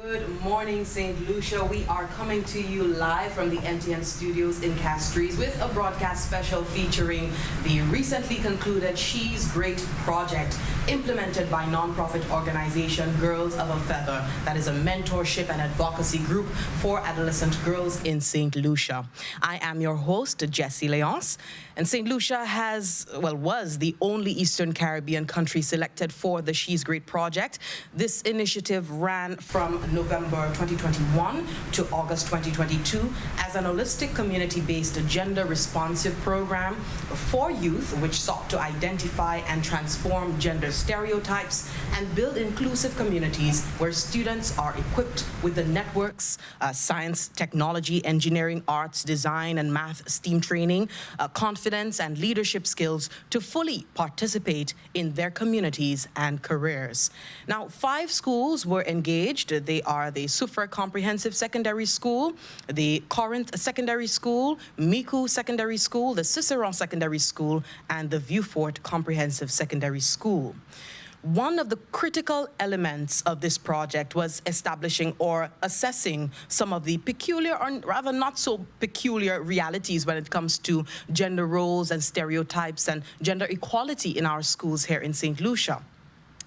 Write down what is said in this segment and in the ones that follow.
Good morning, St. Lucia. We are coming to you live from the NTN studios in Castries with a broadcast special featuring the recently concluded She's Great project implemented by nonprofit organization Girls of a Feather. That is a mentorship and advocacy group for adolescent girls in St. Lucia. I am your host, Jessie Leonce, and St. Lucia was the only Eastern Caribbean country selected for the She's Great project. This initiative ran from November 2021 to August 2022 as an holistic community-based gender-responsive program for youth which sought to identify and transform gender stereotypes and build inclusive communities where students are equipped with the networks, science, technology, engineering, arts, design, and math, STEAM training, confidence, and leadership skills to fully participate in their communities and careers. Now, 5 schools were engaged. They are the Soufriere Comprehensive Secondary School, the Corinth Secondary School, Micoud Secondary School, the Cicerone Secondary School, and the Vieux-Fort Comprehensive Secondary School. One of the critical elements of this project was establishing or assessing some of the peculiar, or rather not so peculiar, realities when it comes to gender roles and stereotypes and gender equality in our schools here in St. Lucia.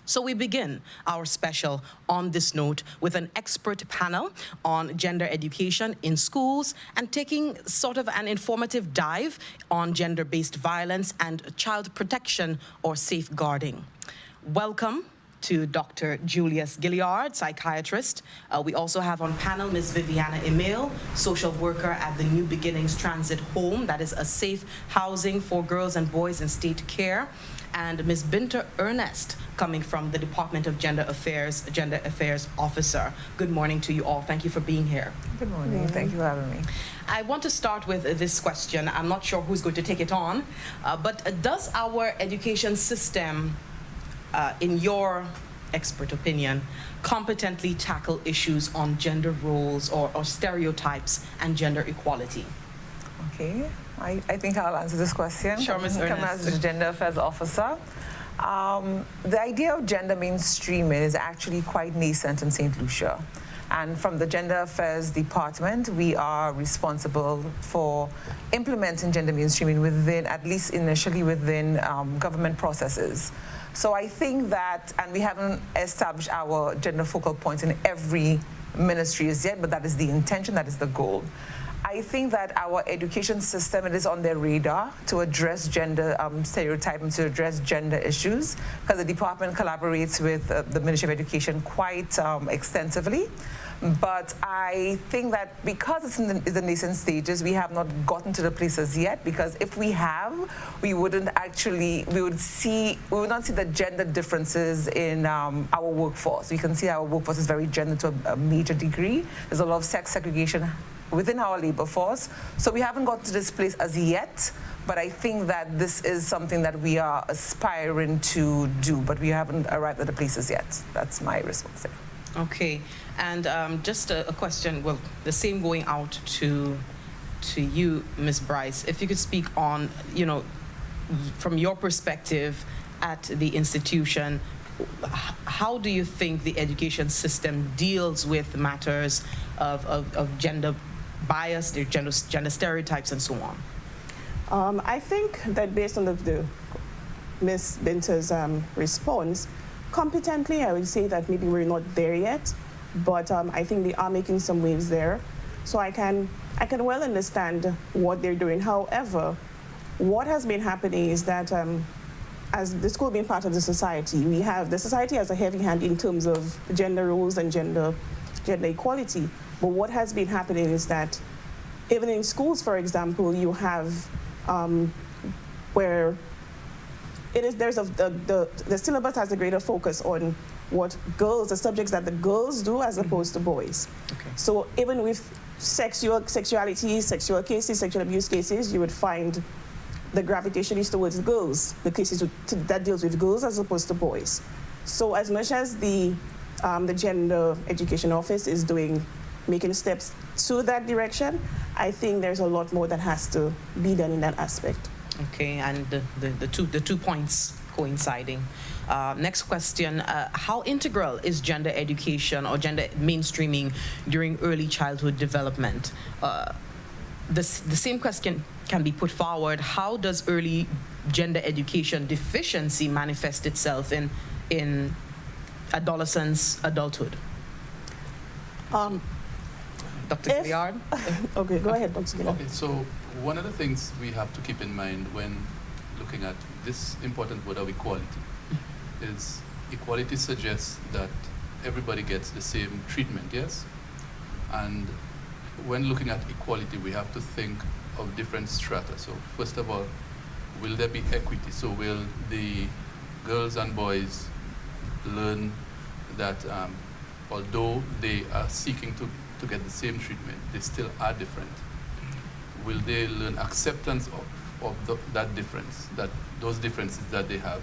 So we begin our special on this note with an expert panel on gender education in schools and taking sort of an informative dive on gender-based violence and child protection or safeguarding. Welcome to Dr. Julius Gilliard, psychiatrist. We also have on panel Ms. Viviana Emile, social worker at the New Beginnings Transit Home, that is a safe housing for girls and boys in state care, and Ms. Binter Ernest, coming from the Department of Gender Affairs Officer. Good morning to you all. Thank you for being here. Good morning. Thank you for having me. I want to start with this question. I'm not sure who's going to take it on, but does our education system, in your expert opinion, competently tackle issues on gender roles or stereotypes and gender equality? Okay, I think I'll answer this question. Sure, Ms. Come Ernest. as Gender Affairs Officer. The idea of gender mainstreaming is actually quite nascent in St. Lucia. And from the Gender Affairs Department, we are responsible for implementing gender mainstreaming within, at least initially within government processes. So I think that, and we haven't established our gender focal points in every ministry as yet, but that is the intention, that is the goal. I think that our education system, it is on their radar to address gender stereotyping, to address gender issues, because the department collaborates with the Ministry of Education quite extensively. But I think that because it's in the nascent stages, we have not gotten to the places yet, because if we have, we would not see the gender differences in our workforce. We can see our workforce is very gendered to a major degree. There's a lot of sex segregation within our labor force. So we haven't gotten to this place as yet, but I think that this is something that we are aspiring to do, but we haven't arrived at the places yet. That's my response there. Okay, and just a question, well, the same going out to you, Ms. Bryce. If you could speak on, from your perspective at the institution, how do you think the education system deals with matters of gender bias, gender stereotypes, and so on? I think that based on the Ms. Binter's response, competently, I would say that maybe we're not there yet, but I think they are making some waves there. So I can well understand what they're doing. However, what has been happening is that as the school being part of the society, the society has a heavy hand in terms of gender roles and gender equality. But what has been happening is that even in schools, for example, you have where the syllabus has a greater focus on the subjects that the girls do as opposed to boys. Okay. So even with sexuality, sexual cases, sexual abuse cases, you would find the gravitation is towards girls, the cases that deals with girls as opposed to boys. So as much as the Gender Education Office is making steps to that direction, I think there's a lot more that has to be done in that aspect. Okay, and the two points coinciding. Next question, how integral is gender education or gender mainstreaming during early childhood development? The same question can be put forward. How does early gender education deficiency manifest itself in adolescence, adulthood? Dr. Gilliard? Okay, go ahead, Dr. Gilliard. Okay, so one of the things we have to keep in mind when looking at this important word of equality is equality suggests that everybody gets the same treatment, yes? And when looking at equality, we have to think of different strata. So first of all, will there be equity? So will the girls and boys learn that although they are seeking to get the same treatment, they still are different? Will they learn acceptance of that difference, those differences that they have?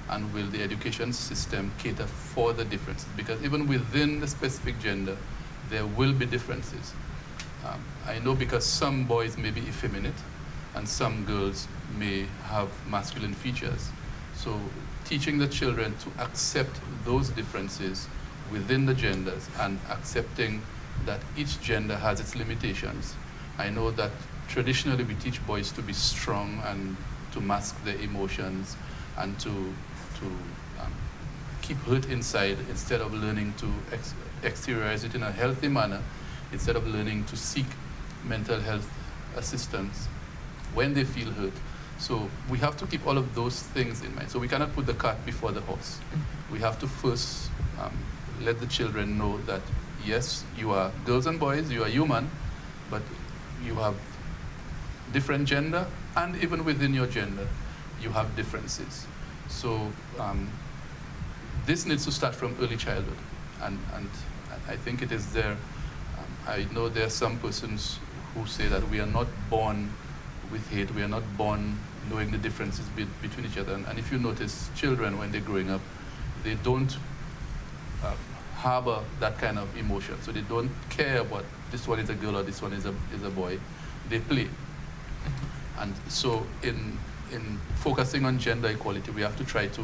And will the education system cater for the differences? Because even within the specific gender, there will be differences. I know because some boys may be effeminate and some girls may have masculine features. So teaching the children to accept those differences within the genders and accepting that each gender has its limitations. I know that traditionally we teach boys to be strong and to mask their emotions and to keep hurt inside instead of learning to exteriorize it in a healthy manner, instead of learning to seek mental health assistance when they feel hurt. So we have to keep all of those things in mind. So we cannot put the cart before the horse. We have to first let the children know that, yes, you are girls and boys, you are human, but you have different gender, and even within your gender, you have differences. So this needs to start from early childhood, and I think it is there. I know there are some persons who say that we are not born with hate, we are not born knowing the differences between each other. And if you notice, children, when they're growing up, they don't harbor that kind of emotion. So they don't care about this one is a girl or this one is a boy. They play. And so in focusing on gender equality, we have to try to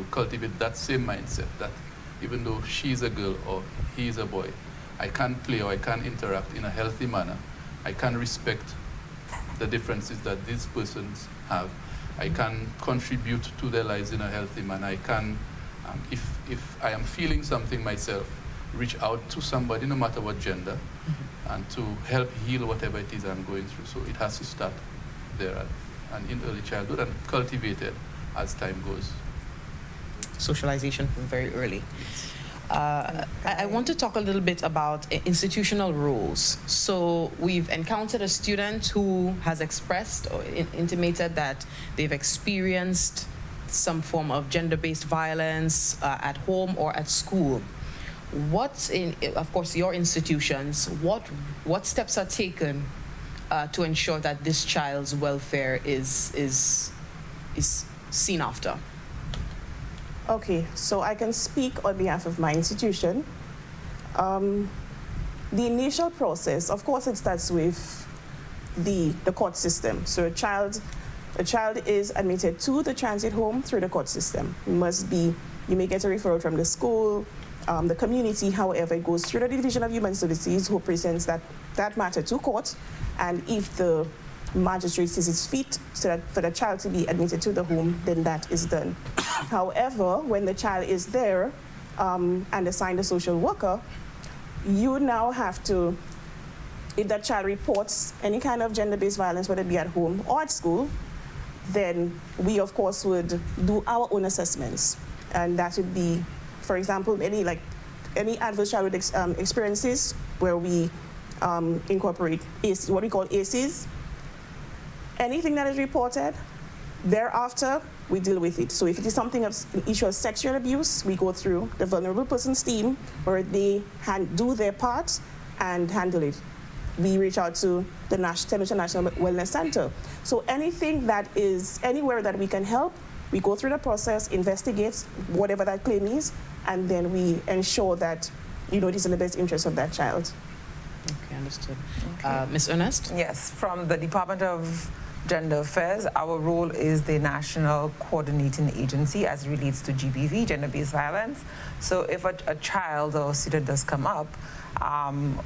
cultivate that same mindset, that even though she's a girl or he's a boy, I can play or I can interact in a healthy manner. I can respect the differences that these persons have. I can contribute to their lives in a healthy manner. I can, if I am feeling something myself, reach out to somebody, no matter what gender, and to help heal whatever it is I'm going through. So it has to start there and in early childhood and cultivated as time goes. Socialization from very early. I want to talk a little bit about institutional roles. So we've encountered a student who has expressed or intimated that they've experienced some form of gender-based violence at home or at school. What's in, of course, your institutions, what steps are taken to ensure that this child's welfare is seen after? Okay, so I can speak on behalf of my institution. The initial process, of course, it starts with the court system. So a child is admitted to the transit home through the court system. You may get a referral from the school, the community, however, it goes through the Division of Human Services, who presents that matter to court. And if the magistrate sees it's fit for the child to be admitted to the home, then that is done. However, when the child is there and assigned a social worker, you now have to, if that child reports any kind of gender-based violence, whether it be at home or at school, then we, of course, would do our own assessments. And that would be, for example, any adverse childhood experiences where we incorporate what we call ACEs. Anything that is reported, thereafter, we deal with it. So if it is something of an issue of sexual abuse, we go through the vulnerable persons team where they do their part and handle it. We reach out to the National Wellness Center. So anything that is anywhere that we can help, we go through the process, investigate whatever that claim is, and then we ensure that it is in the best interest of that child. Okay, understood. Okay. Ms. Ernest? Yes, from the Department of Gender Affairs, our role is the national coordinating agency as it relates to GBV, gender-based violence. So if a child or student does come up,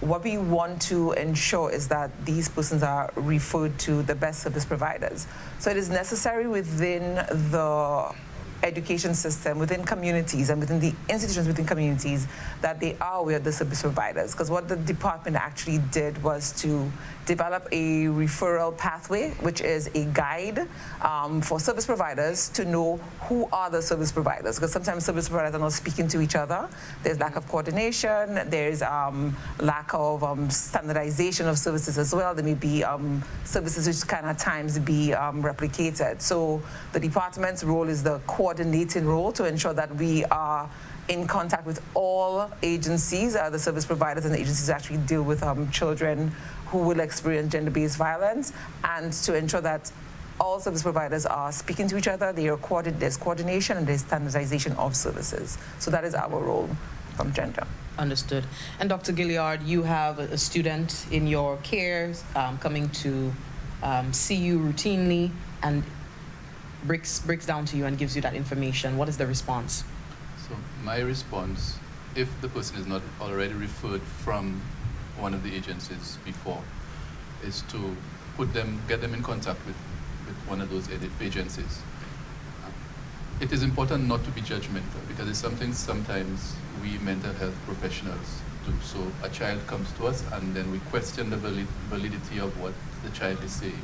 what we want to ensure is that these persons are referred to the best service providers. So it is necessary within the education system, within communities and within the institutions within communities, that they are aware of the service providers. Because what the department actually did was to develop a referral pathway, which is a guide for service providers to know who are the service providers. Because sometimes service providers are not speaking to each other. There's lack of coordination. There's lack of standardization of services as well. There may be services which can at times be replicated. So the department's role is the coordinating role to ensure that we are in contact with all agencies, the service providers and the agencies that actually deal with children who will experience gender-based violence, and to ensure that all service providers are speaking to each other, there's coordination and there's standardization of services. So that is our role from gender. Understood. And Dr. Gilliard, you have a student in your care coming to see you routinely and breaks down to you and gives you that information. What is the response? So my response, if the person is not already referred from one of the agencies before, is to get them in contact with one of those agencies. It is important not to be judgmental, because it's something sometimes we mental health professionals do. So a child comes to us and then we question the validity of what the child is saying.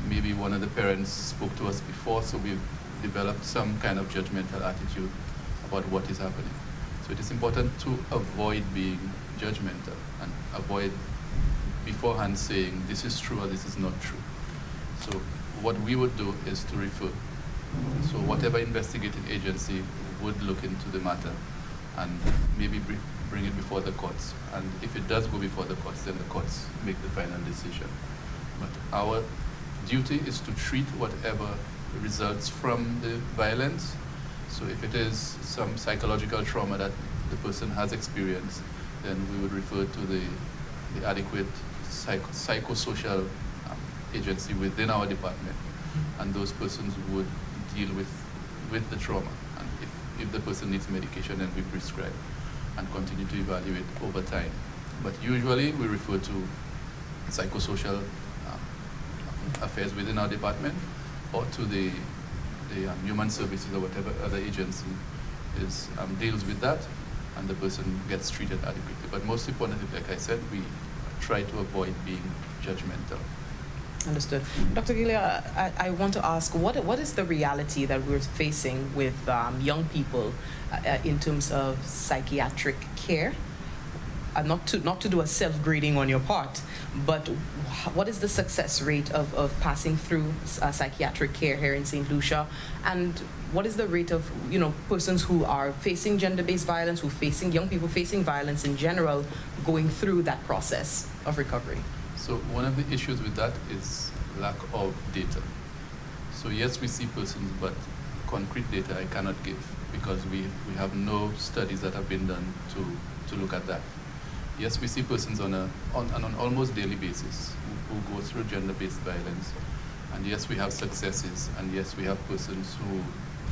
Maybe one of the parents spoke to us before, so we've developed some kind of judgmental attitude about what is happening. So it is important to avoid being judgmental and avoid beforehand saying this is true or this is not true. So what we would do is to refer. So whatever investigating agency would look into the matter and maybe bring it before the courts. And if it does go before the courts, then the courts make the final decision. But our duty is to treat whatever results from the violence. So if it is some psychological trauma that the person has experienced, then we would refer to the adequate psychosocial agency within our department, and those persons would deal with the trauma. And if the person needs medication, then we prescribe and continue to evaluate over time. But usually we refer to psychosocial affairs within our department, or to the human services or whatever other agency deals with that, and the person gets treated adequately. But most importantly, like I said, we try to avoid being judgmental. Understood. Dr. Gilia, I want to ask, what is the reality that we're facing with young people in terms of psychiatric care? Not to do a self-grading on your part, but what is the success rate of passing through psychiatric care here in St. Lucia, and what is the rate of persons who are facing gender-based violence, young people facing violence in general, going through that process of recovery? So one of the issues with that is lack of data. So yes, we see persons, but concrete data I cannot give, because we have no studies that have been done to look at that. Yes, we see persons on an almost daily basis who go through gender-based violence. And yes, we have successes, and yes, we have persons who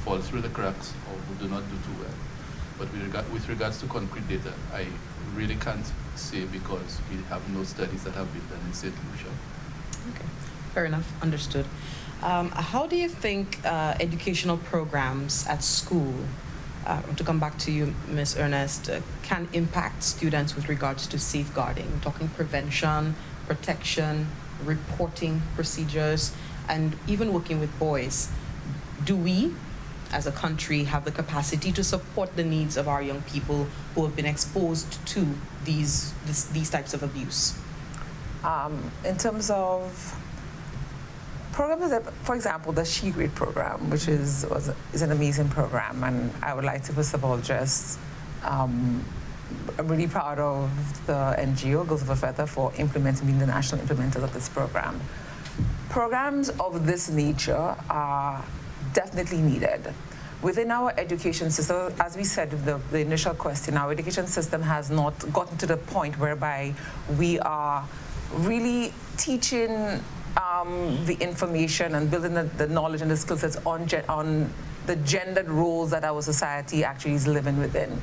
fall through the cracks or who do not do too well. But with regards to concrete data, I really can't say, because we have no studies that have been done in St. Lucia. Okay, fair enough, understood. How do you think educational programs at school, to come back to you, Ms. Ernest, can impact students with regards to safeguarding? We're talking prevention, protection, reporting procedures, and even working with boys. Do we, as a country, have the capacity to support the needs of our young people who have been exposed to these types of abuse? In terms of programs, for example, the She Great program, which is an amazing program, and I would like to first of all just I'm really proud of the NGO Girls of a Feather for being the national implementers of this program. Programs of this nature are definitely needed. Within our education system, as we said in the initial question, our education system has not gotten to the point whereby we are really teaching the information and building the knowledge and the skill sets on the gendered roles that our society actually is living within.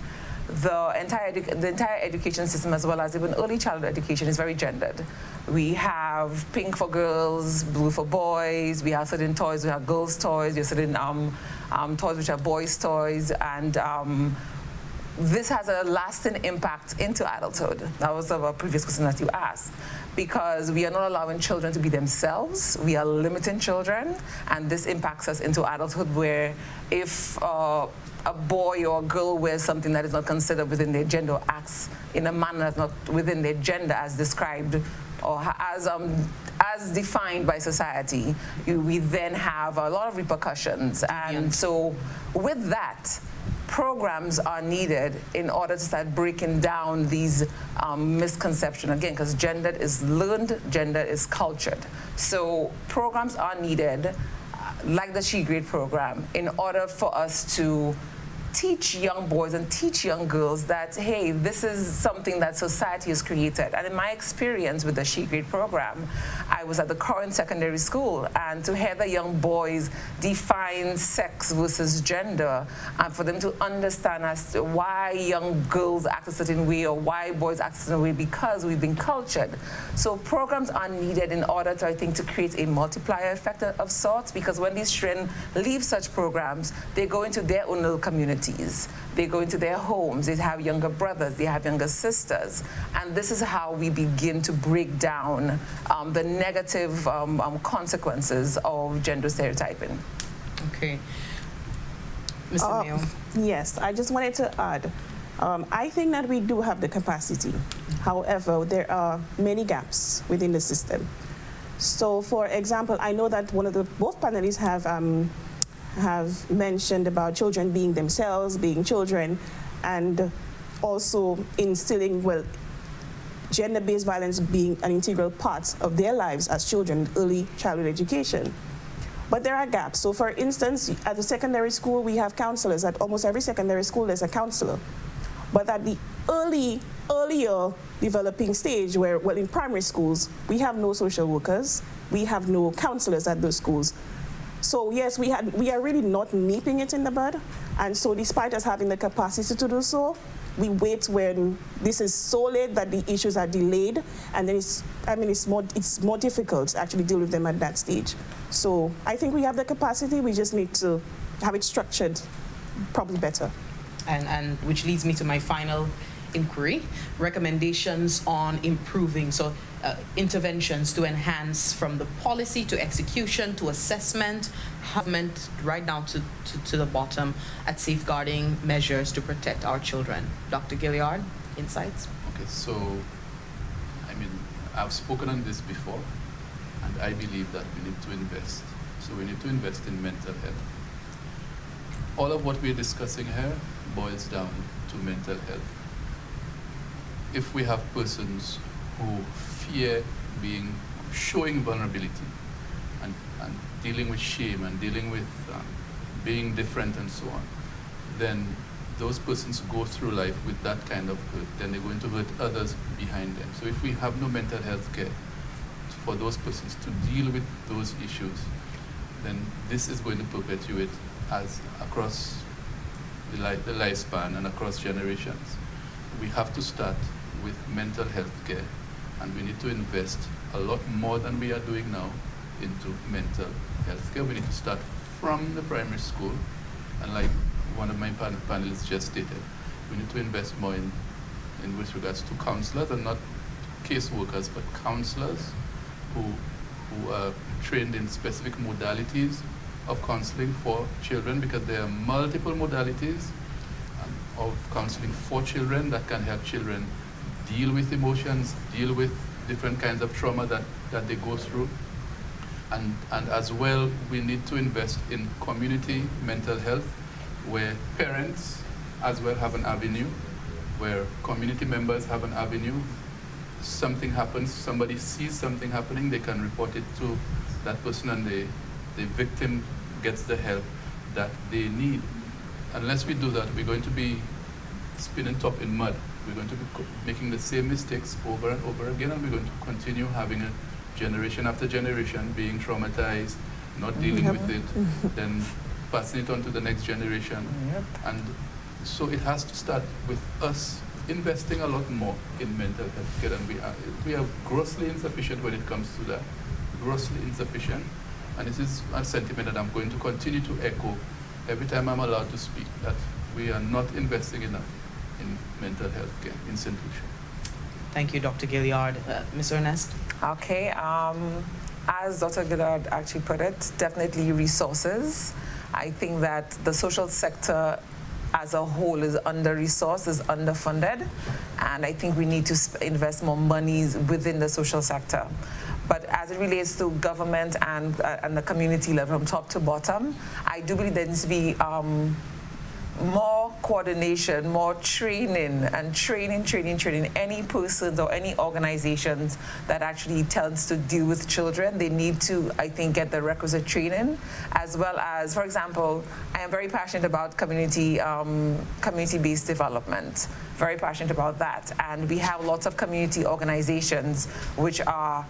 The entire education system, as well as even early childhood education, is very gendered. We have pink for girls, blue for boys. We have certain toys. We have girls' toys. We have certain toys which are boys' toys, and this has a lasting impact into adulthood. That was a previous question that you asked. Because we are not allowing children to be themselves, we are limiting children, and this impacts us into adulthood, where if a boy or a girl wears something that is not considered within their gender, or acts in a manner that's not within their gender as described or as defined by society, we then have a lot of repercussions. And so with that, programs are needed in order to start breaking down these misconceptions, again, because gender is learned, gender is cultured. So programs are needed, like the She Great program, in order for us to teach young boys and teach young girls that, hey, this is something that society has created. And in my experience with the She Great program, I was at the current secondary school, and to hear the young boys define sex versus gender, and for them to understand as to why young girls act a certain way or why boys act a certain way, because we've been cultured. So programs are needed in order to, I think, to create a multiplier effect of sorts, because when these children leave such programs, they go into their own little community. They go into their homes, they have younger brothers, they have younger sisters, and this is how we begin to break down the negative consequences of gender stereotyping. Okay. Mr. Mayo. Yes, I just wanted to add, I think that we do have the capacity. However, there are many gaps within the system. So, for example, I know that both panelists have mentioned about children being themselves, being children, and also instilling, well, gender-based violence being an integral part of their lives as children, early childhood education. But there are gaps. So for instance, at the secondary school, we have counselors. At almost every secondary school, there's a counselor. But at the earlier developing stage, where, well, in primary schools, we have no social workers, we have no counselors at those schools. So yes, we are really not nipping it in the bud, and so despite us having the capacity to do so, we wait when this is so late that the issues are delayed, and then it's more difficult to actually deal with them at that stage. So I think we have the capacity, we just need to have it structured probably better. And which leads me to my final inquiry, recommendations on improving, so interventions to enhance from the policy to execution to assessment, government right down to the bottom at safeguarding measures to protect our children. Dr. Gilliard, insights? Okay, so, I mean, I've spoken on this before, and I believe that we need to invest. So we need to invest in mental health. All of what we're discussing here boils down to mental health. If we have persons who fear showing vulnerability and dealing with shame and dealing with being different and so on, then those persons go through life with that kind of hurt, then they're going to hurt others behind them. So if we have no mental health care for those persons to deal with those issues, then this is going to perpetuate as across the lifespan and across generations. We have to start with mental health care, and we need to invest a lot more than we are doing now into mental health care. We need to start from the primary school, and like one of my panelists just stated, we need to invest more in with regards to counselors, and not caseworkers, but counselors who are trained in specific modalities of counseling for children, because there are multiple modalities of counseling for children that can help children deal with emotions, deal with different kinds of trauma that they go through. And as well, we need to invest in community mental health, where parents as well have an avenue, where community members have an avenue. Something happens, somebody sees something happening, they can report it to that person, and the victim gets the help that they need. Unless we do that, we're going to be spinning top in mud. We're going to be making the same mistakes over and over again, and we're going to continue having generation after generation being traumatized, not dealing with it, then passing it on to the next generation. Yep. And so it has to start with us investing a lot more in mental health care, and we are grossly insufficient when it comes to that. Grossly insufficient. And this is a sentiment that I'm going to continue to echo every time I'm allowed to speak, that we are not investing enough in mental health care in St. Lucia. Thank you, Dr. Gilliard. Ms. Ernest? Okay, as Dr. Gillard actually put it, definitely resources. I think that the social sector as a whole is under-resourced, is underfunded, and I think we need to invest more monies within the social sector. But as it relates to government and the community level, from top to bottom, I do believe there needs to be more coordination, more training, and training. Any persons or any organizations that actually tends to deal with children, they need to, I think, get the requisite training, as well as, for example, I am very passionate about community-based development. Very passionate about that. And we have lots of community organizations which are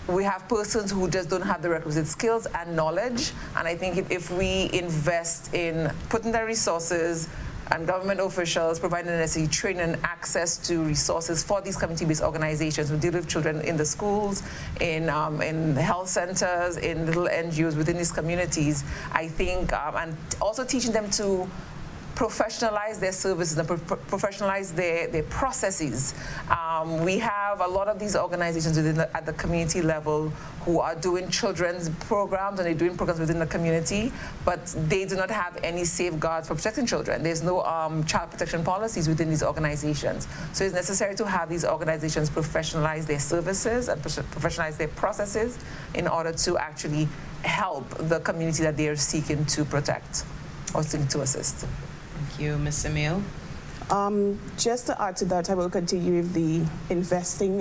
we have persons who just don't have the requisite skills and knowledge, and I think if we invest in putting the resources and government officials providing the necessary training and access to resources for these community-based organizations who deal with children in the schools, in health centers, in little NGOs within these communities, I think, and also teaching them to professionalize their services and professionalize their processes. We have a lot of these organizations at the community level who are doing children's programs, and they're doing programs within the community, but they do not have any safeguards for protecting children. There's no child protection policies within these organizations. So it's necessary to have these organizations professionalize their services and professionalize their processes in order to actually help the community that they are seeking to protect or seeking to assist. Thank you. Ms. Emile? Just to add to that, I will continue with the investing,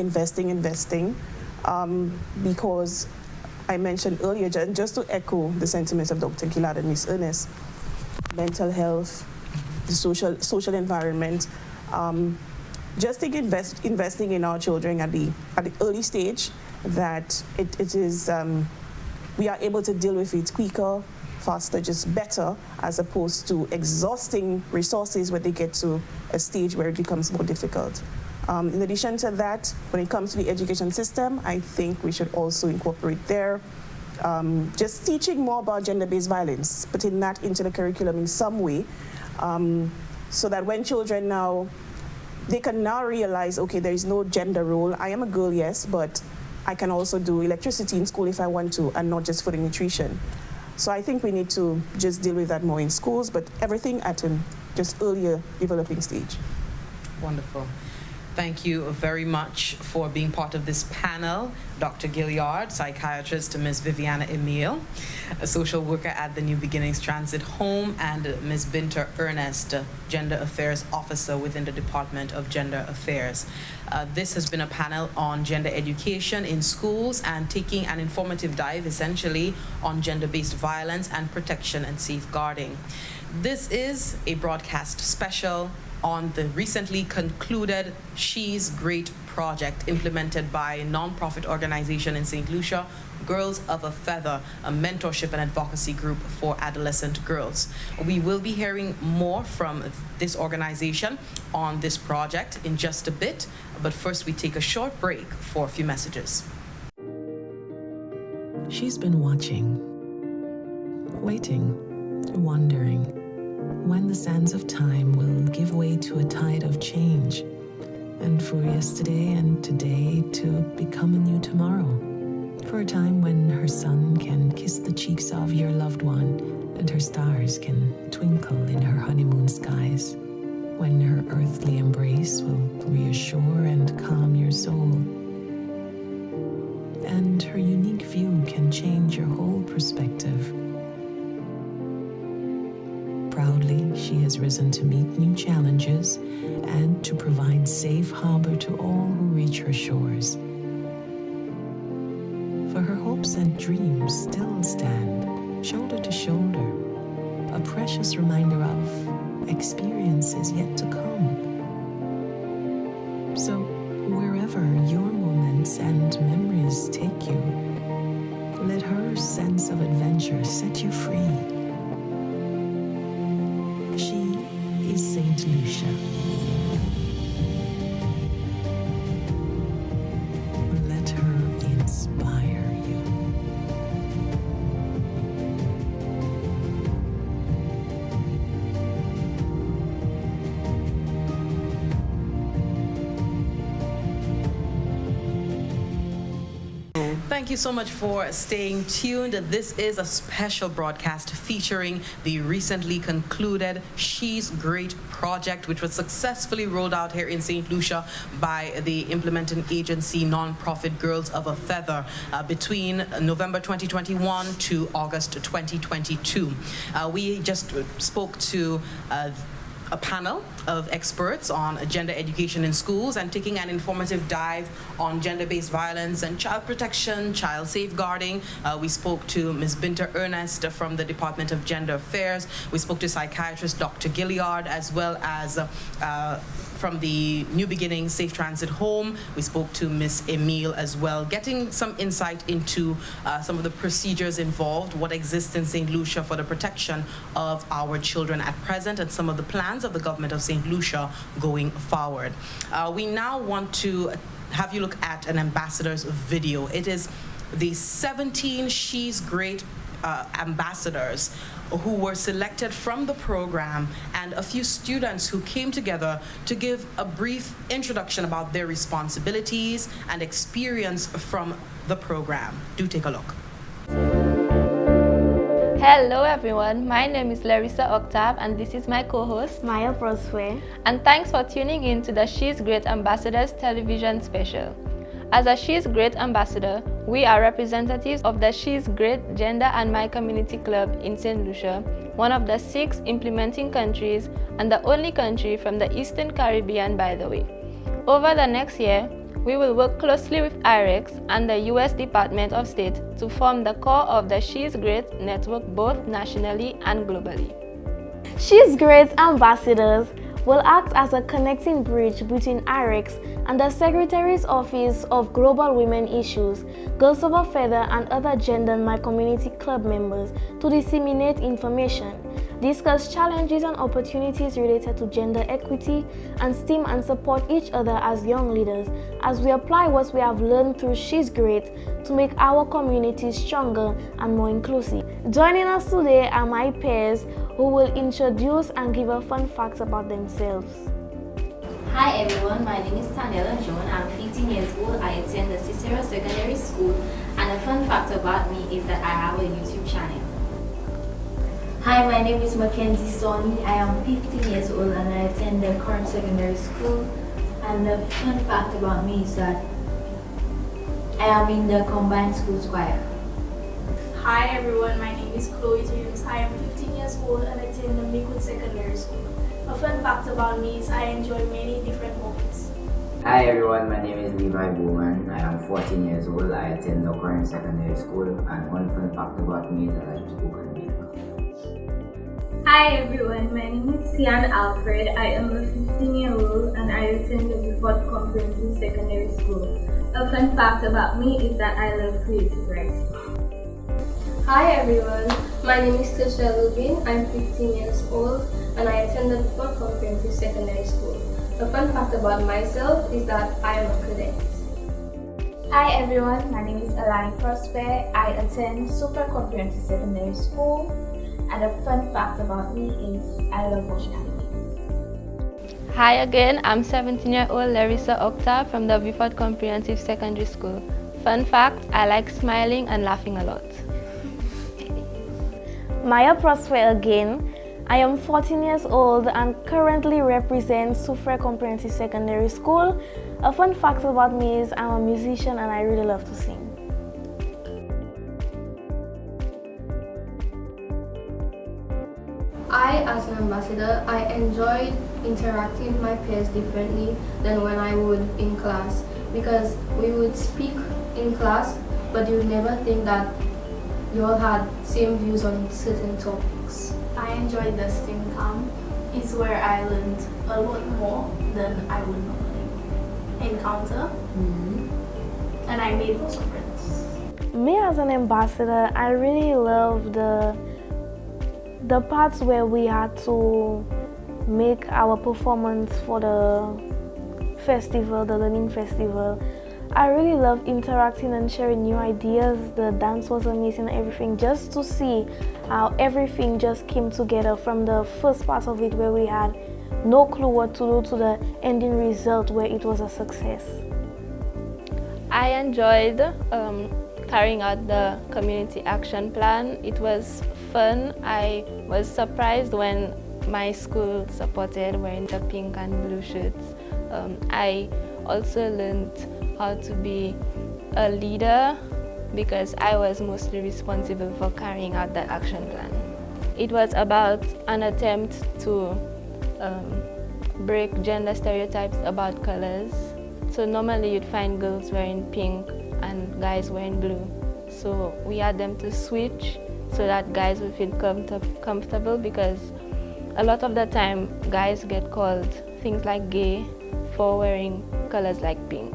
because I mentioned earlier, just to echo the sentiments of Dr. Gillard and Ms. Ernest, mental health, the social environment, just think investing in our children at the early stage, that it is, we are able to deal with it quicker, faster, just better, as opposed to exhausting resources when they get to a stage where it becomes more difficult. In addition to that, when it comes to the education system, I think we should also incorporate there just teaching more about gender-based violence, putting that into the curriculum in some way, so that when children now, they can now realize, okay, there is no gender role. I am a girl, yes, but I can also do electricity in school if I want to, and not just for the nutrition. So I think we need to just deal with that more in schools, but everything at a just earlier developing stage. Wonderful. Thank you very much for being part of this panel. Dr. Gilliard, psychiatrist, Ms. Viviana Emile, a social worker at the New Beginnings Transit Home, and Ms. Binta Ernest, Gender Affairs Officer within the Department of Gender Affairs. This has been a panel on gender education in schools and taking an informative dive, essentially, on gender-based violence and protection and safeguarding. This is a broadcast special on the recently concluded She's Great project implemented by a non-profit organization in St. Lucia, Girls of a Feather, a mentorship and advocacy group for adolescent girls. We will be hearing more from this organization on this project in just a bit, but first we take a short break for a few messages. She's been watching, waiting, wondering when the sands of time will give way to a tide of change, and for yesterday and today to become a new tomorrow. For a time when her sun can kiss the cheeks of your loved one and her stars can twinkle in her honeymoon skies. When her earthly embrace will reassure and calm your soul. And her unique view can change your whole perspective. Proudly, she has risen to meet new challenges and to provide safe harbor to all who reach her shores. For her hopes and dreams still stand, shoulder to shoulder, a precious reminder of experiences yet to come. So, wherever wherever your moments and memories take you, let her sense of adventure set you free. She is Saint Lucia. Let her inspire you. Thank you so much for staying tuned. This is a special broadcast featuring the recently concluded She's Great project, which was successfully rolled out here in St. Lucia by the implementing agency nonprofit Girls of a Feather between November 2021 to August 2022. We just spoke to a panel of experts on gender education in schools and taking an informative dive on gender-based violence and child protection, child safeguarding. We spoke to Ms. Binta Ernest from the Department of Gender Affairs. We spoke to psychiatrist Dr. Gilliard, as well as from the New Beginnings Safe Transit Home. We spoke to Ms. Emile as well, getting some insight into some of the procedures involved, what exists in St. Lucia for the protection of our children at present, and some of the plans of the government of St. Lucia going forward. We now want to have you look at an ambassador's video. It is the 17 She's Great ambassadors who were selected from the program and a few students who came together to give a brief introduction about their responsibilities and experience from the program. Do take a look. Hello everyone, my name is Larissa Octave and this is my co-host Maya Prosway. And thanks for tuning in to the She's Great Ambassadors television special. As a She's Great ambassador, we are representatives of the She's Great Gender and My Community Club in St. Lucia, one of the 6 implementing countries and the only country from the Eastern Caribbean, by the way. Over the next year, we will work closely with IREX and the U.S. Department of State to form the core of the She's Great network both nationally and globally. She's Great ambassadors will act as a connecting bridge between IREX and the Secretary's Office of Global Women Issues, Girls of a Feather and other Gender and My Community Club members to disseminate information, discuss challenges and opportunities related to gender equity, and STEAM and support each other as young leaders as we apply what we have learned through She's Great to make our communities stronger and more inclusive. Joining us today are my peers who will introduce and give a fun facts about themselves. Hi everyone, my name is Taniela Joan. I'm 15 years old. I attend the Cicero Secondary School, and a fun fact about me is that I have a YouTube channel. Hi, my name is Mackenzie Sonny. I am 15 years old and I attend the current secondary school. And the fun fact about me is that I am in the combined schools choir. Hi everyone, my name is Chloe James. I am 15 years old and attend the Makewood Secondary School. A fun fact about me is I enjoy many different hobbies. Hi everyone, my name is Levi Bowman. I am 14 years old. I attend the current secondary school, and one fun fact about me is that I like to cook and bake. Hi everyone, my name is Sian Alfred. I am a 15-year-old and I attend the Beaufort Comprehensive Secondary School. A fun fact about me is that I love creative writing. Hi everyone, my name is Tisha Lubin. I'm 15 years old and I attend the Beaufort Comprehensive Secondary School. A fun fact about myself is that I am a cadet. Hi everyone, my name is Alani Prosper. I attend Super Comprehensive Secondary School. And a fun fact about me is I love watching anime. Hi again, I'm 17-year-old Larissa Octa from the Beaufort Comprehensive Secondary School. Fun fact, I like smiling and laughing a lot. Maya Prosper again. I am 14 years old and currently represent Sufre Comprehensive Secondary School. A fun fact about me is I'm a musician and I really love to sing. I, as an ambassador, I enjoyed interacting with my peers differently than when I would in class, because we would speak in class, but you would never think that you all had same views on certain topics. I enjoyed the STEAM camp. It's where I learned a lot more than I would normally encounter, and I made lots of friends. Me as an ambassador, I really love the parts where we had to make our performance for the festival, the learning festival. I really love interacting and sharing new ideas. The dance was amazing and everything, just to see how everything just came together from the first part of it where we had no clue what to do to the ending result where it was a success. I enjoyed carrying out the community action plan. It was fun. I was surprised when my school supported wearing the pink and blue shirts. I also learned how to be a leader because I was mostly responsible for carrying out the action plan. It was about an attempt to break gender stereotypes about colors. So normally you'd find girls wearing pink and guys wearing blue. So we had them to switch so that guys would feel comfortable, because a lot of the time guys get called things like gay for wearing colors like pink.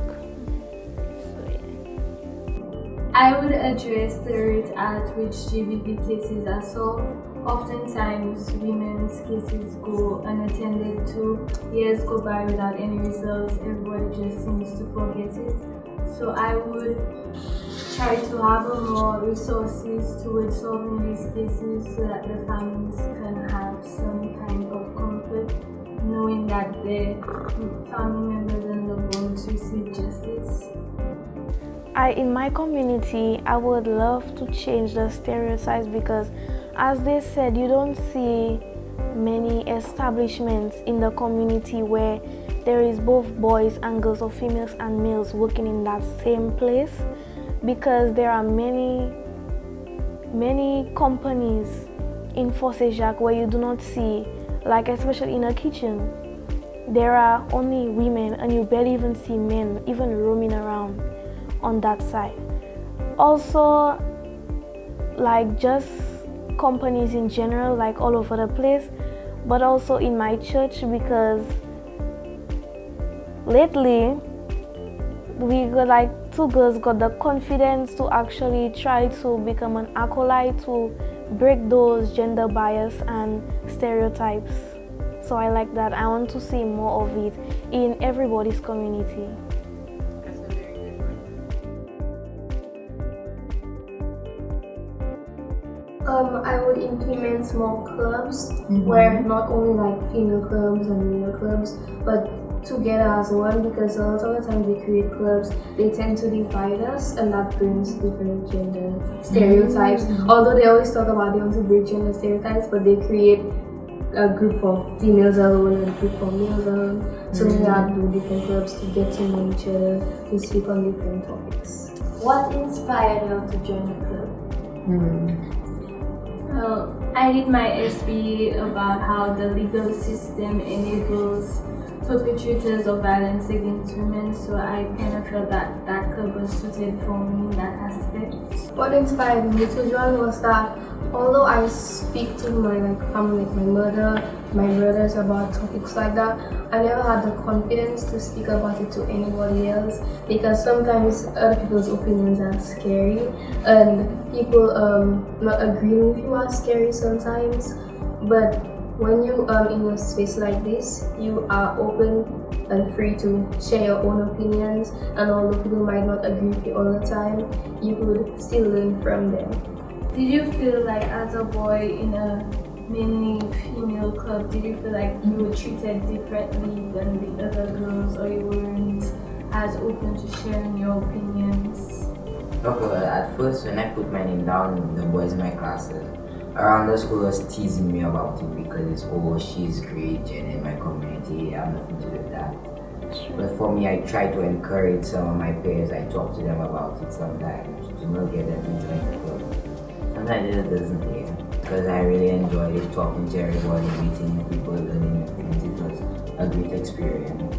I would address the rate at which GBV cases are solved. Oftentimes, women's cases go unattended to. Years go by without any results. Everybody just seems to forget it. So I would try to have more resources towards solving these cases so that the families can have some kind of comfort, knowing that their family members and loved ones receive justice. In my community, I would love to change the stereotypes because, as they said, you don't see many establishments in the community where there is both boys and girls or females and males working in that same place, because there are many companies in Force-Jacques where you do not see, like especially in a kitchen, there are only women and you barely even see men even roaming around on that side. Also, like just companies in general, like all over the place, but also in my church, because lately we got like two girls got the confidence to actually try to become an acolyte to break those gender bias and stereotypes. So I like that. I want to see more of it in everybody's community. I would implement small clubs where not only like female clubs and male clubs, but together as one, because a lot of the time they create clubs, they tend to divide us, and that brings different gender stereotypes. Although they always talk about they want to break gender stereotypes, but they create a group of females alone and a group of males alone. So we have to do different clubs to get to know each other, to speak on different topics. What inspired you to join the club? Well, I did my SB about how the legal system enables perpetrators of violence against women, so I kind of felt that that club was suited for me in that aspect. What inspired me to join was that although I speak to my family, like my mother, my brothers about topics like that, I never had the confidence to speak about it to anybody else, because sometimes other people's opinions are scary and people not agreeing with you are scary sometimes. But when you in a space like this, you are open and free to share your own opinions, and although people might not agree with you all the time, you could still learn from them. Did you feel like as a boy in a mainly female club, did you feel like you were treated differently than the other girls, or you weren't as open to sharing your opinions? Okay, well, at first when I put my name down, the boys in my class around the school was teasing me about it because she's great and in my community I have nothing to do with that. But for me, I try to encourage some of my peers. I talk to them about it sometimes to not get them to join the club. Sometimes it doesn't hear, because I really enjoyed talking to everybody, meeting new people, learning new things. It was a great experience.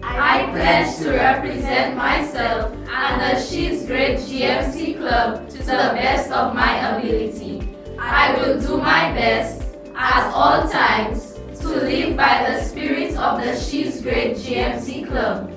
I pledge to represent myself and the She's Great GMC Club to the best of my ability. I will do my best at all times to live by the spirit of the She's Great GMC Club.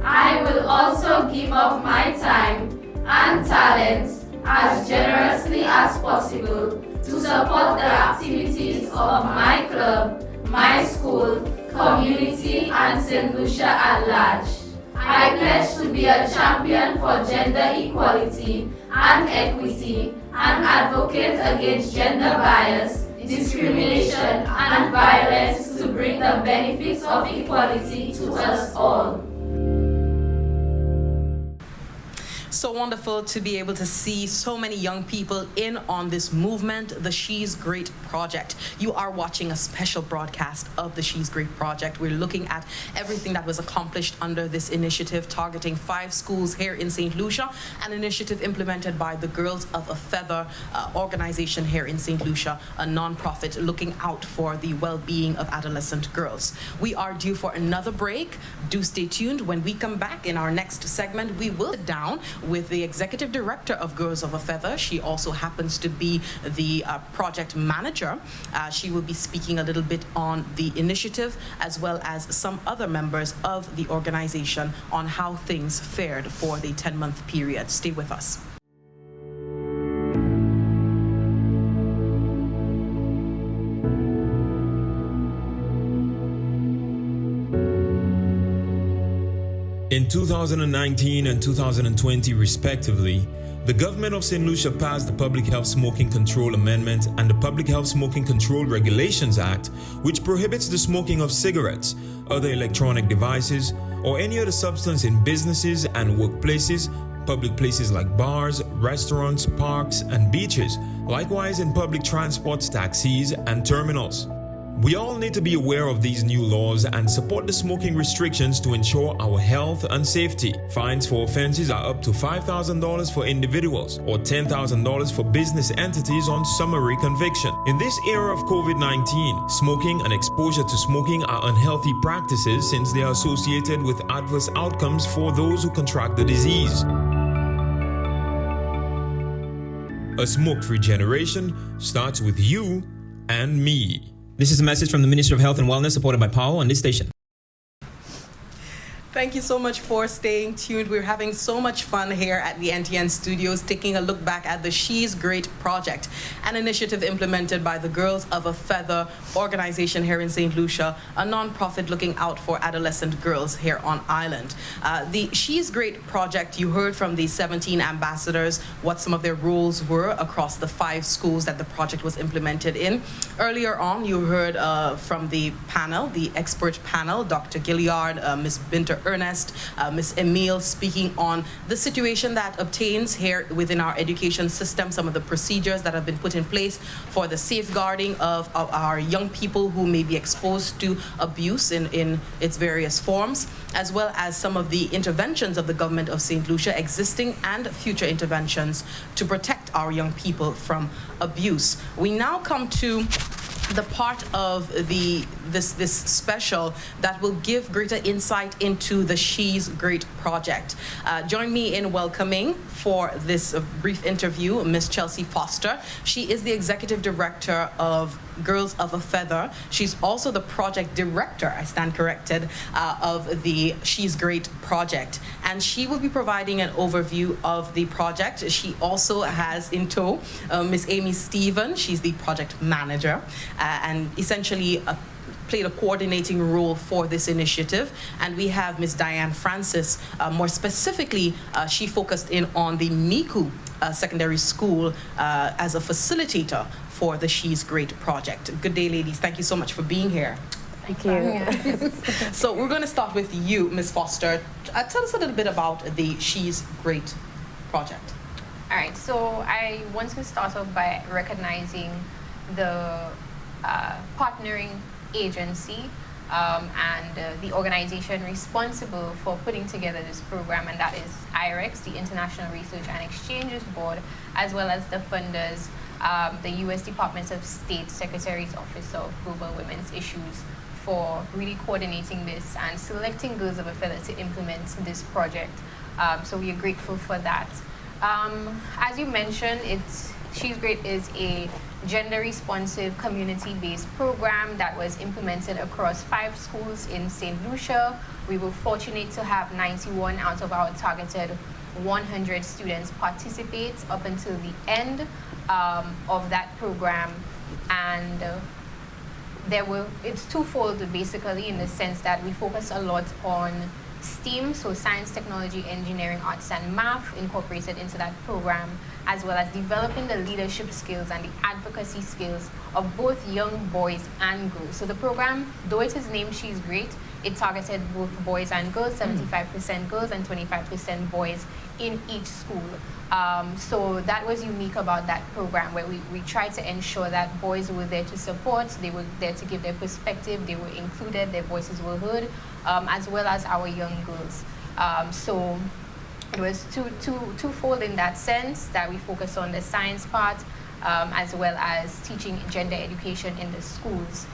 I will also give of my time and talent as generously as possible to support the activities of my club, my school, community, and St. Lucia at large. I pledge to be a champion for gender equality and equity and advocate against gender bias, discrimination, and violence to bring the benefits of equality to us all. So wonderful to be able to see so many young people in on this movement, the She's Great Project. You are watching a special broadcast of the She's Great Project. We're looking at everything that was accomplished under this initiative, targeting 5 schools here in St. Lucia, an initiative implemented by the Girls of a Feather organization here in St. Lucia, a non-profit looking out for the well-being of adolescent girls. We are due for another break. Do stay tuned. When we come back in our next segment, we will sit down with the executive director of Girls of a Feather. She also happens to be the project manager. She will be speaking a little bit on the initiative as well as some other members of the organization on how things fared for the 10-month period. Stay with us. In 2019 and 2020, respectively, the government of St. Lucia passed the Public Health Smoking Control Amendment and the Public Health Smoking Control Regulations Act, which prohibits the smoking of cigarettes, other electronic devices, or any other substance in businesses and workplaces, public places like bars, restaurants, parks, and beaches, likewise in public transports, taxis, and terminals. We all need to be aware of these new laws and support the smoking restrictions to ensure our health and safety. Fines for offenses are up to $5,000 for individuals or $10,000 for business entities on summary conviction. In this era of COVID-19, smoking and exposure to smoking are unhealthy practices since they are associated with adverse outcomes for those who contract the disease. A smoke-free generation starts with you and me. This is a message from the Ministry of Health and Wellness, supported by Powell on this station. Thank you so much for staying tuned. We're having so much fun here at the NTN studios, taking a look back at the She's Great Project, an initiative implemented by the Girls of a Feather organization here in St. Lucia, a non-profit looking out for adolescent girls here on island. The She's Great Project, you heard from the 17 ambassadors what some of their roles were across the 5 schools that the project was implemented in. Earlier on, you heard from the panel, the expert panel, Dr. Gilliard, Ms. Binter Ernest, Ms. Emile, speaking on the situation that obtains here within our education system, some of the procedures that have been put in place for the safeguarding of our young people who may be exposed to abuse in its various forms, as well as some of the interventions of the government of St. Lucia, existing and future interventions to protect our young people from abuse. We now come to the part of this special that will give greater insight into the She's Great Project. Join me in welcoming for this brief interview Ms. Chelsea Foster. She is the Executive Director of Girls of a Feather. She's also the project director, I stand corrected, of the She's Great Project. And she will be providing an overview of the project. She also has in tow Ms. Amy Stephen. She's the project manager and essentially played a coordinating role for this initiative. And we have Ms. Diane Francis. More specifically, she focused in on the Miku Secondary School as a facilitator for the She's Great Project. Good day, ladies. Thank you so much for being here. Thank you. So we're going to start with you, Ms. Foster. Tell us a little bit about the She's Great Project. All right, so I want to start off by recognizing the partnering agency and the organization responsible for putting together this program, and that is IREX, the International Research and Exchanges Board, as well as the funders, the U.S. Department of State Secretary's Office of Global Women's Issues, for really coordinating this and selecting Girls of a Feather to implement this project. So we are grateful for that. As you mentioned, She's Great is a gender-responsive, community-based program that was implemented across 5 schools in St. Lucia. We were fortunate to have 91 out of our targeted 100 students participate up until the end of that program. And it's twofold basically, in the sense that we focus a lot on STEAM, so science, technology, engineering, arts, and math incorporated into that program, as well as developing the leadership skills and the advocacy skills of both young boys and girls. So the program, though it is named She's Great, it targeted both boys and girls, 75% girls and 25% boys in each school. So that was unique about that program, where we tried to ensure that boys were there to support, they were there to give their perspective, they were included, their voices were heard, as well as our young girls. So it was twofold in that sense, that we focused on the science part, as well as teaching gender education in the schools.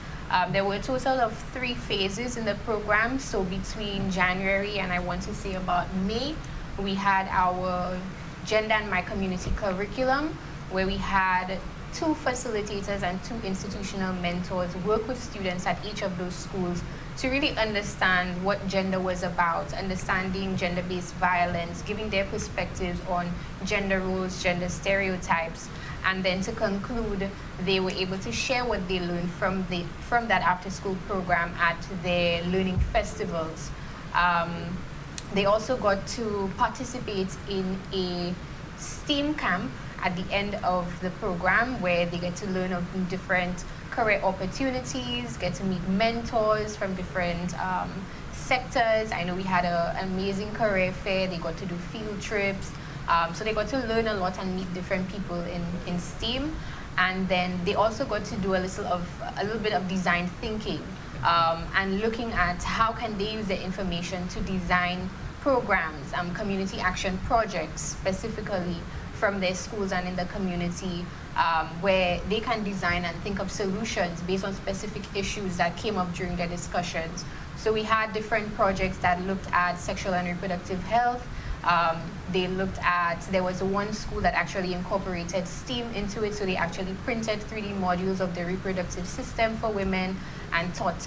There were a total of 3 phases in the program. So between January and I want to say about May, we had our Gender and My Community curriculum, where we had 2 facilitators and 2 institutional mentors work with students at each of those schools to really understand what gender was about, understanding gender-based violence, giving their perspectives on gender roles, gender stereotypes. And then to conclude, they were able to share what they learned from that after-school program at their learning festivals. They also got to participate in a STEAM camp at the end of the program, where they get to learn of different career opportunities, get to meet mentors from different sectors. I know we had an amazing career fair. They got to do field trips. So they got to learn a lot and meet different people in STEAM. And then they also got to do a little bit of design thinking, and looking at how can they use the information to design programs, community action projects specifically from their schools and in the community, where they can design and think of solutions based on specific issues that came up during their discussions. So we had different projects that looked at sexual and reproductive health. There was one school that actually incorporated STEAM into it, so they actually printed 3D modules of the reproductive system for women and taught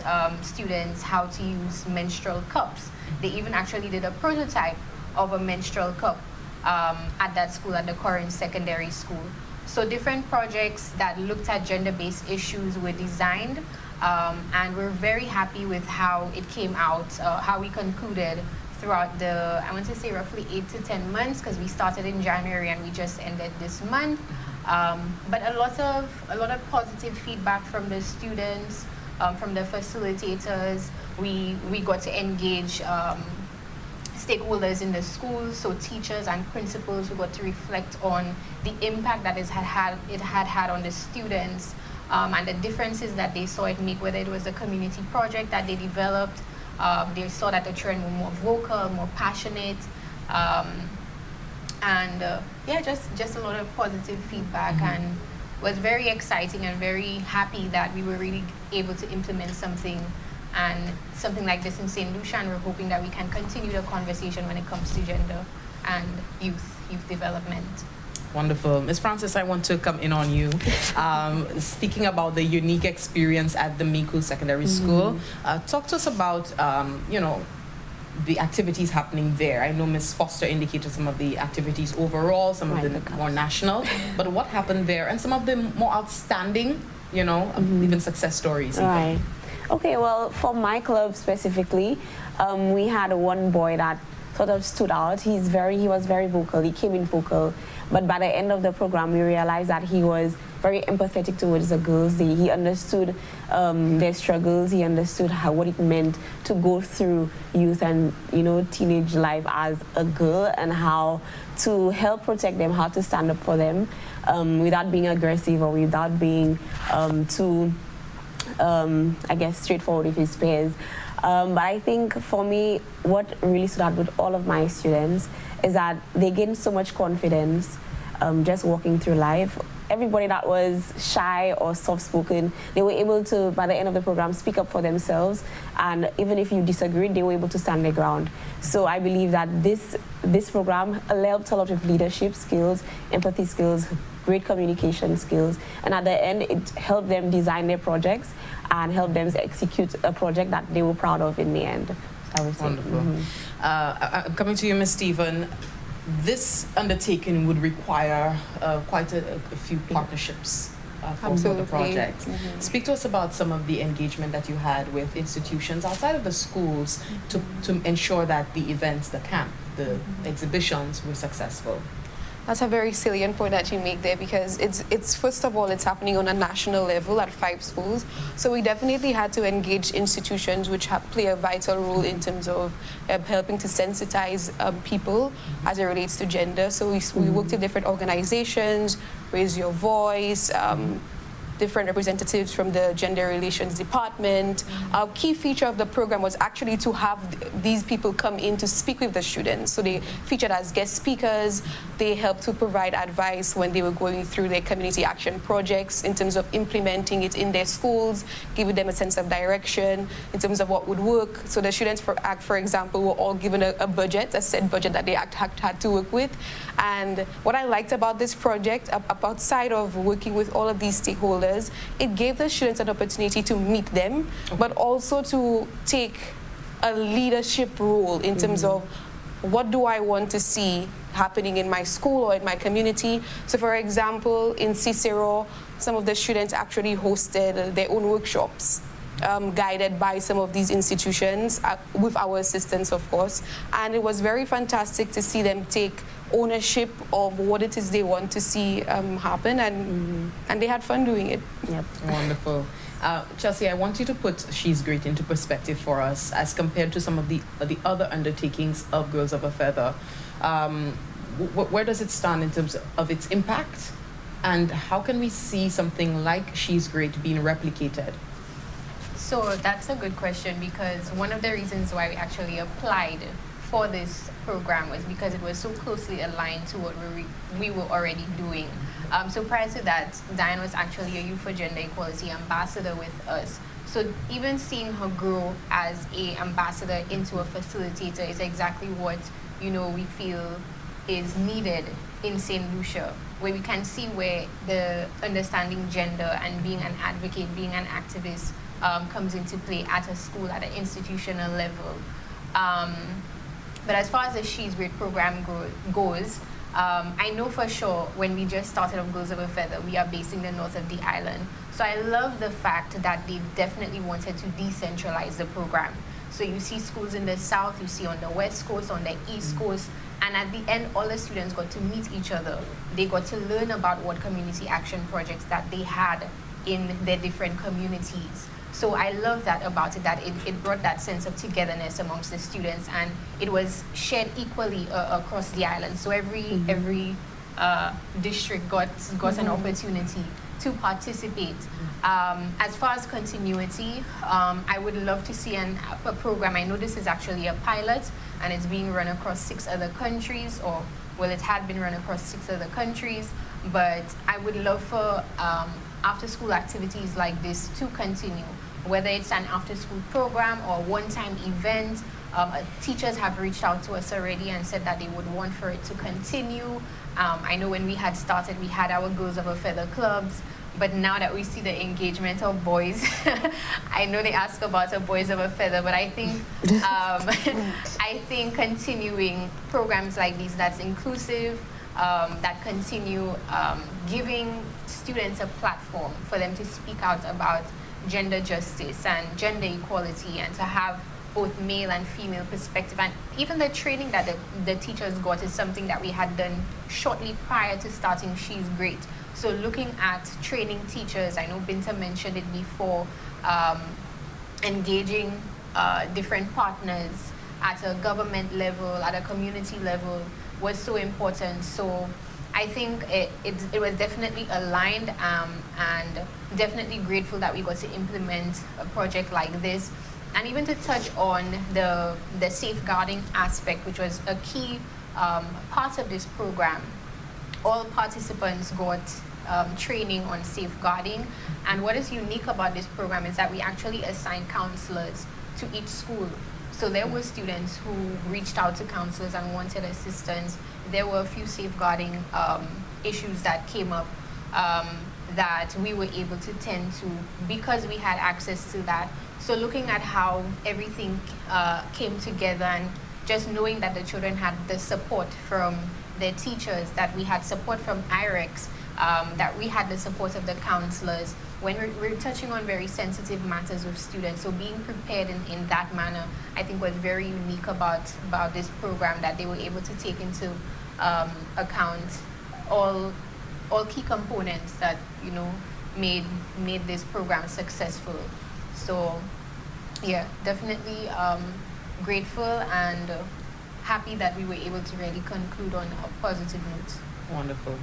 students how to use menstrual cups. They even actually did a prototype of a menstrual cup at that school, at the current secondary school. So different projects that looked at gender-based issues were designed, and we're very happy with how it came out, how we concluded throughout the, I want to say roughly 8 to 10 months, because we started in January and we just ended this month. But a lot of positive feedback from the students, from the facilitators. We got to engage stakeholders in the schools, so teachers and principals, who got to reflect on the impact that it had had on the students, and the differences that they saw it make, whether it was a community project that they developed. They saw that the children were more vocal, more passionate, and just a lot of positive feedback, and was very exciting and very happy that we were really able to implement something like this in St. Lucia, and we're hoping that we can continue the conversation when it comes to gender and youth development. Wonderful. Ms. Francis, I want to come in on you. Speaking about the unique experience at the Miku Secondary School, talk to us about, the activities happening there. I know Ms. Foster indicated some of the activities overall, some of them more national, but what happened there, and some of the more outstanding, even success stories. Right. Okay, well, for my club specifically, we had one boy that sort of stood out. He was very vocal. He came in vocal. But by the end of the program, we realized that he was very empathetic towards the girls. He understood their struggles. He understood what it meant to go through youth and teenage life as a girl, and how to help protect them, how to stand up for them, without being aggressive or without being too, straightforward with his peers. But I think for me, what really stood out with all of my students is that they gained so much confidence just walking through life. Everybody that was shy or soft-spoken, they were able to, by the end of the program, speak up for themselves. And even if you disagreed, they were able to stand their ground. So I believe that this program helped a lot with leadership skills, empathy skills, great communication skills. And at the end, it helped them design their projects and helped them execute a project that they were proud of in the end. I would say. Wonderful. I'm coming to you, Ms. Stephen. This undertaking would require quite a few partnerships for the project. Speak to us about some of the engagement that you had with institutions outside of the schools to ensure that the events, the camp, the exhibitions were successful. That's a very salient point that you make there, because it's first of all, it's happening on a national level at 5 schools. So we definitely had to engage institutions which play a vital role in terms of helping to sensitize people as it relates to gender. So we worked with different organizations, Raise Your Voice, different representatives from the Gender Relations Department. Our key feature of the program was actually to have these people come in to speak with the students. So they featured as guest speakers. They helped to provide advice when they were going through their community action projects in terms of implementing it in their schools, giving them a sense of direction in terms of what would work. So the students, for example, were all given a budget, a set budget that they had to work with. And what I liked about this project, outside of working with all of these stakeholders, it gave the students an opportunity to meet them, but also to take a leadership role in terms of what do I want to see happening in my school or in my community. So for example, in Cicero, some of the students actually hosted their own workshops, guided by some of these institutions, with our assistance, of course. And it was very fantastic to see them take ownership of what it is they want to see happen, and they had fun doing it. Yep. Wonderful. Chelsea, I want you to put She's Great into perspective for us as compared to some of the other undertakings of Girls of a Feather. Where does it stand in terms of its impact, and how can we see something like She's Great being replicated? So that's a good question, because one of the reasons why we actually applied for this program was because it was so closely aligned to what we were already doing. So prior to that, Diane was actually a Youth for Gender Equality ambassador with us. So even seeing her grow as a ambassador into a facilitator is exactly what we feel is needed in St. Lucia, where we can see where the understanding gender and being an advocate, being an activist comes into play at a school, at an institutional level. But as far as the She's Great program goes, I know for sure when we just started on Girls of a Feather, we are based in the north of the island. So I love the fact that they definitely wanted to decentralize the program. So you see schools in the south, you see on the west coast, on the east coast, and at the end, all the students got to meet each other. They got to learn about what community action projects that they had in their different communities. So I love that about it, that it brought that sense of togetherness amongst the students, and it was shared equally across the island. So every district got an opportunity to participate. As far as continuity, I would love to see a program. I know this is actually a pilot, and it's being run across 6 other countries, or well, it had been run across 6 other countries, but I would love for after-school activities like this to continue, whether it's an after-school program or one-time event. Teachers have reached out to us already and said that they would want for it to continue. I know when we had started, we had our Girls of a Feather clubs, but now that we see the engagement of boys, I know they ask about a Boys of a Feather, but I think I think continuing programs like these that's inclusive, that continue giving students a platform for them to speak out about gender justice and gender equality, and to have both male and female perspective. And even the training that the teachers got is something that we had done shortly prior to starting She's Great. So looking at training teachers, I know Binta mentioned it before, engaging different partners at a government level, at a community level, was so important. So I think it was definitely aligned, and definitely grateful that we got to implement a project like this. And even to touch on the safeguarding aspect, which was a key part of this program. All participants got training on safeguarding. And what is unique about this program is that we actually assign counselors to each school. So there were students who reached out to counselors and wanted assistance. There were a few safeguarding issues that came up that we were able to tend to because we had access to that. So looking at how everything came together and just knowing that the children had the support from their teachers, that we had support from IREX, that we had the support of the counselors, when we're touching on very sensitive matters with students. So being prepared in that manner, I think was very unique about this program, that they were able to take into account all key components that, you know, made this program successful. So yeah, definitely grateful and happy that we were able to really conclude on a positive note. Wonderful.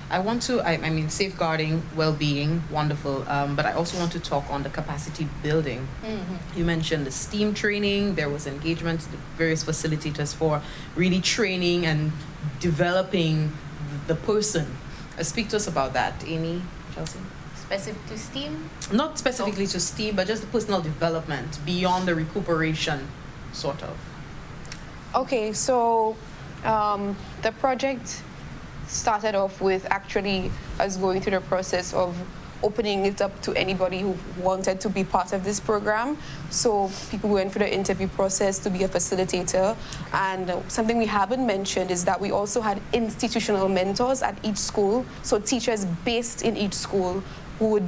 I want to, I mean, safeguarding, well-being, wonderful, but I also want to talk on the capacity building. Mm-hmm. You mentioned the STEAM training, there was engagement, the various facilitators for really training and developing the person. Speak to us about that, Amy, Chelsea. Specific to STEAM? Not specifically to STEAM, but just the personal development beyond the recuperation, sort of. Okay, so the project started off with actually us going through the process of opening it up to anybody who wanted to be part of this program. So people went through the interview process to be a facilitator. And something we haven't mentioned is that we also had institutional mentors at each school. So teachers based in each school who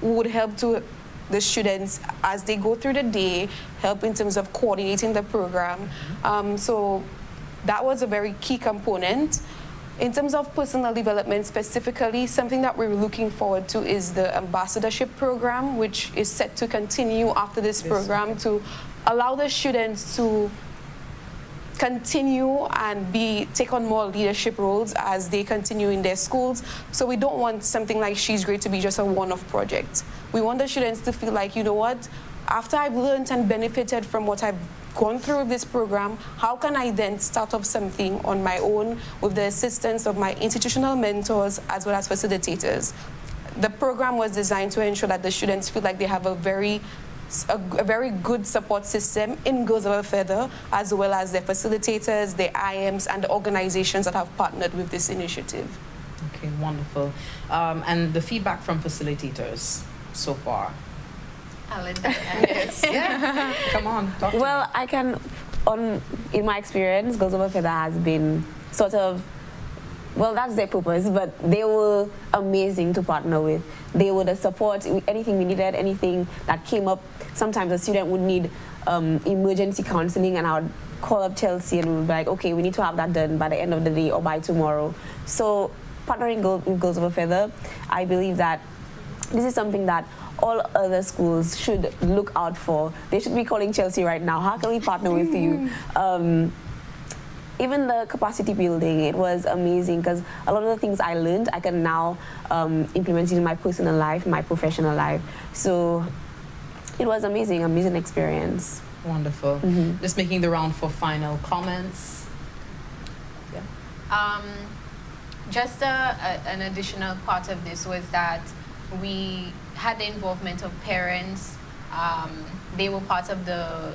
would help to the students as they go through the day, help in terms of coordinating the program. So that was a very key component. In terms of personal development specifically, something that we're looking forward to is the ambassadorship program, which is set to continue after this program to allow the students to continue and take on more leadership roles as they continue in their schools. So we don't want something like She's Great to be just a one-off project. We want the students to feel like, you know what, after I've learned and benefited from what I've gone through with this program, how can I then start off something on my own with the assistance of my institutional mentors as well as facilitators? The program was designed to ensure that the students feel like they have a very good support system in Girls of a Feather, as well as their facilitators, their IMs, and the organizations that have partnered with this initiative. Okay, wonderful. And the feedback from facilitators so far? I'll let them Yes. Yeah. Come on. Talk to well, me. In my experience, Girls of a Feather has been sort of, well, that's their purpose, but they were amazing to partner with. They were the support, anything we needed, anything that came up. Sometimes a student would need emergency counseling, and I would call up Chelsea and we would be like, okay, we need to have that done by the end of the day or by tomorrow. So partnering with Girls of a Feather, I believe that this is something that all other schools should look out for. They should be calling Chelsea right now. How can we partner with you? Even the capacity building, it was amazing because a lot of the things I learned, I can now implement it in my personal life, my professional life. So it was amazing experience. Wonderful. Mm-hmm. Just making the round for final comments. Yeah. Just an additional part of this was that we had the involvement of parents. They were part of the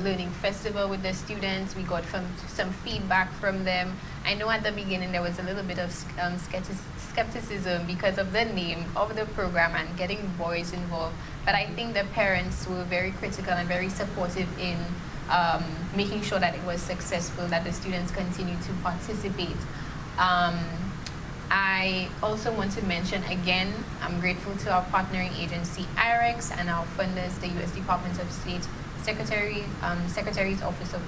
learning festival with the students. We got some feedback from them. I know at the beginning there was a little bit of skepticism because of the name of the program and getting boys involved, but I think the parents were very critical and very supportive in making sure that it was successful, that the students continued to participate. I also want to mention again, I'm grateful to our partnering agency IREX and our funders, the U.S. Department of State Secretary's Office of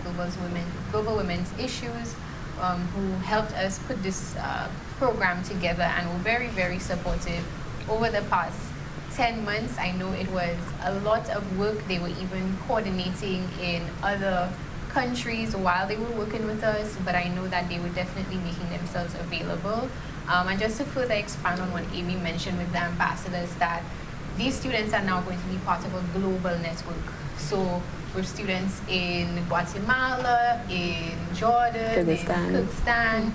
Global Women's Issues, who helped us put this program together and were very, very supportive over the past 10 months. I know it was a lot of work. They were even coordinating in other countries while they were working with us, but I know that they were definitely making themselves available. And just to further expand on what Amy mentioned with the ambassadors, that these students are now going to be part of a global network. So we're students in Guatemala, in Jordan, in Kyrgyzstan.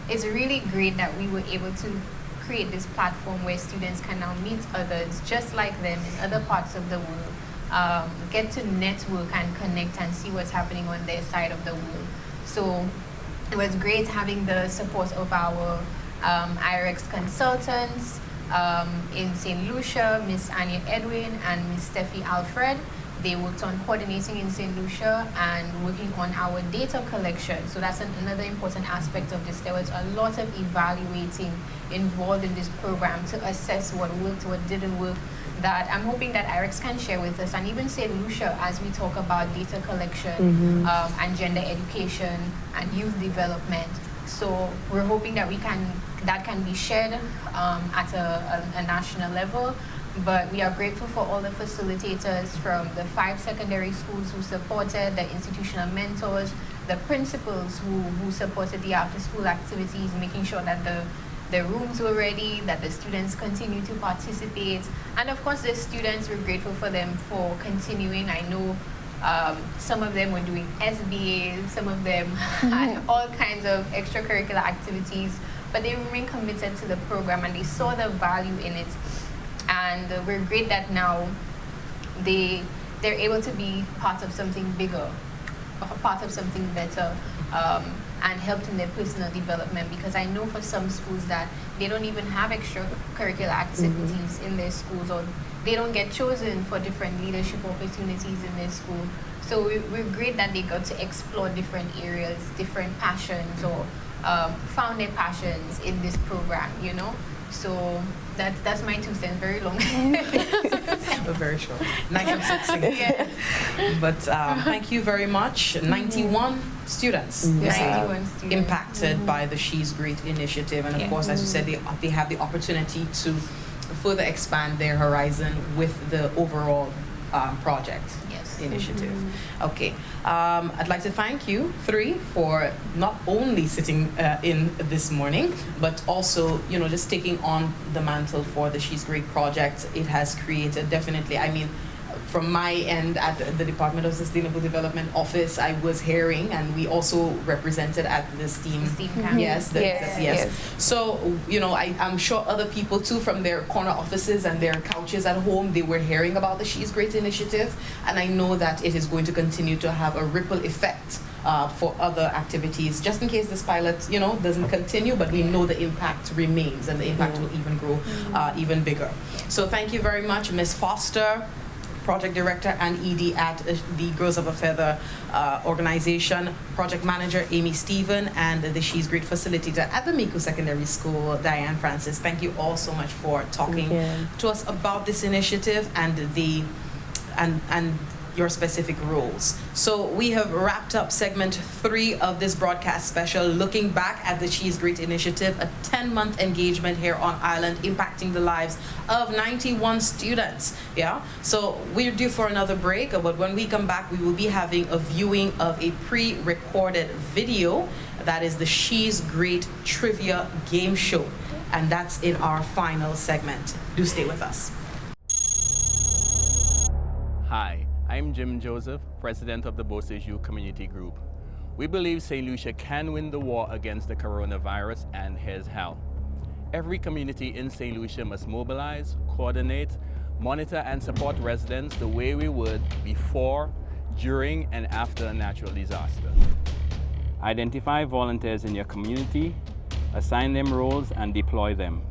It's really great that we were able to create this platform where students can now meet others just like them in other parts of the world get to network and connect and see what's happening on their side of the world. So it was great having the support of our IREX consultants in St. Lucia, Miss Anya Edwin and Miss Steffi Alfred. They worked on coordinating in St. Lucia and working on our data collection. So that's another important aspect of this. There was a lot of evaluating involved in this program to assess what worked, what didn't work, that I'm hoping that IREX can share with us, and even St. Lucia as we talk about data collection and gender education and youth development. So we're hoping that that can be shared at a national level. But we are grateful for all the facilitators from the 5 secondary schools who supported, the institutional mentors, the principals who supported the after-school activities, making sure that the rooms were ready, that the students continue to participate. And of course, the students, we're grateful for them for continuing. I know some of them were doing SBAs, some of them had all kinds of extracurricular activities, but they remain committed to the program and they saw the value in it. And we're great that now they're able to be part of something bigger, part of something better, and helped in their personal development, because I know for some schools that they don't even have extracurricular activities in their schools, or they don't get chosen for different leadership opportunities in their school. So we're great that they got to explore different areas, different passions, or found their passions in this program, you know? So that's my 2 cents, very long. Very short. Nice and succinct. Yeah. But thank you very much. 91 students, 91 students impacted by the She's Great initiative. And of course, as you said, they have the opportunity to further expand their horizon with the overall project initiative. Okay. I'd like to thank you 3 for not only sitting in this morning, but also, you know, just taking on the mantle for the She's Great project. It has created definitely, I mean, from my end at the Department of Sustainable Development Office, I was hearing, and we also represented at the STEAM camp. Yes. So, you know, I'm sure other people too, from their corner offices and their couches at home, they were hearing about the She's Great initiative, and I know that it is going to continue to have a ripple effect for other activities, just in case this pilot, you know, doesn't continue, but we know the impact remains, and the impact will even grow even bigger. So thank you very much, Ms. Foster, Project Director and ED at the Girls of a Feather organization, Project Manager Amy Stephen, and the She's Great facilitator at the Miku Secondary School, Diane Francis. Thank you all so much for talking to us about this initiative and and your specific roles. So we have wrapped up segment 3 of this broadcast special, looking back at the She's Great initiative, a 10-month engagement here on island, impacting the lives of 91 students. Yeah, so we're due for another break, but when we come back, we will be having a viewing of a pre-recorded video. That is the She's Great Trivia Game Show, and that's in our final segment. Do stay with us. Hi, I'm Jim Joseph, president of the Beausejour Community Group. We believe St. Lucia can win the war against the coronavirus, and here's how. Every community in St. Lucia must mobilize, coordinate, monitor and support residents the way we would before, during and after a natural disaster. Identify volunteers in your community, assign them roles and deploy them.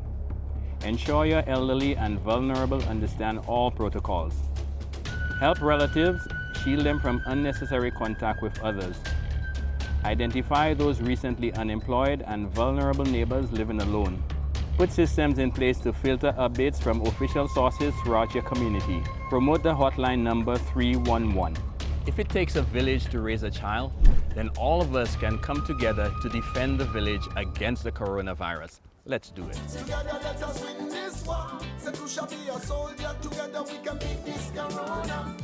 Ensure your elderly and vulnerable understand all protocols. Help relatives, shield them from unnecessary contact with others. Identify those recently unemployed and vulnerable neighbors living alone. Put systems in place to filter updates from official sources throughout your community. Promote the hotline number 311. If it takes a village to raise a child, then all of us can come together to defend the village against the coronavirus. Let's do it. Together let us win this war. St. Lucia be a soldier. Together we can beat this corona.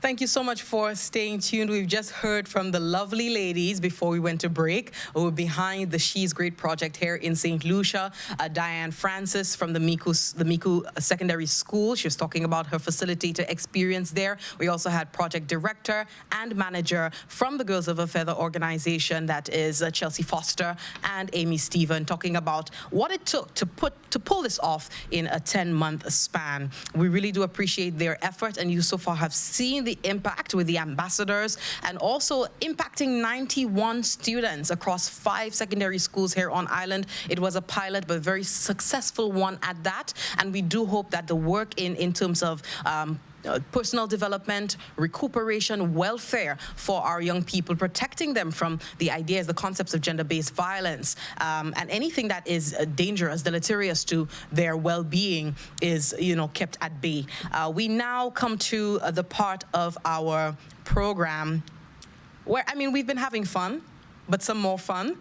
Thank you so much for staying tuned. We've just heard from the lovely ladies before we went to break who were behind the She's Great project here in St. Lucia. Diane Francis from the Miku Secondary School. She was talking about her facilitator experience there. We also had project director and manager from the Girls of a Feather organization, that is Chelsea Foster and Amy Stephen, talking about what it took to pull this off in a 10-month span. We really do appreciate their effort, and you so far have seen the impact with the ambassadors and also impacting 91 students across 5 secondary schools here on island. It was a pilot, but a very successful one at that. And we do hope that the work in terms of personal development, recuperation, welfare for our young people, protecting them from the ideas, the concepts of gender-based violence, and anything that is dangerous, deleterious to their well-being is, kept at bay. We now come to the part of our program where, we've been having fun, but some more fun,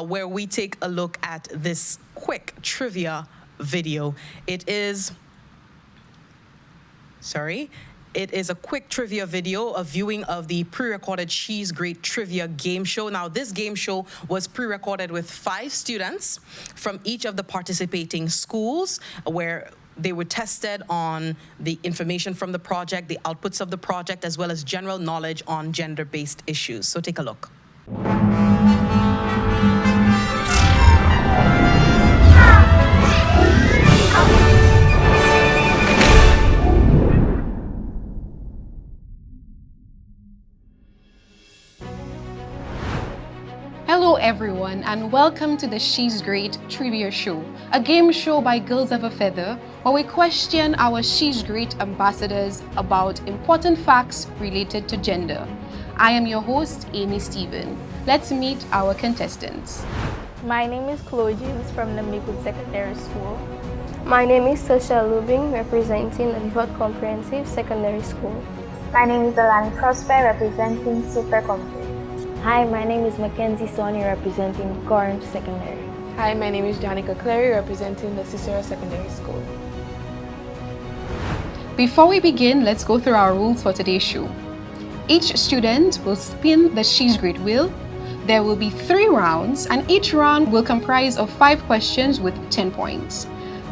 where we take a look at this quick trivia video. It is a quick trivia video, a viewing of the pre-recorded She's Great trivia game show. Now, this game show was pre-recorded with 5 students from each of the participating schools, where they were tested on the information from the project, the outputs of the project, as well as general knowledge on gender-based issues. So take a look. Hello everyone, and welcome to the She's Great Trivia Show, a game show by Girls of a Feather where we question our She's Great ambassadors about important facts related to gender. I am your host, Amy Stephen. Let's meet our contestants. My name is Chloe James from the Miku Secondary School. My name is Sasha Lubing, representing the Default Comprehensive Secondary School. My name is Alani Prosper, representing Super Comprehensive. Hi, my name is Mackenzie Sonny, representing Corinth Secondary. Hi, my name is Janica Clary, representing the Cicero Secondary School. Before we begin, let's go through our rules for today's show. Each student will spin the She's Great wheel. There will be 3 rounds, and each round will comprise of 5 questions with 10 points.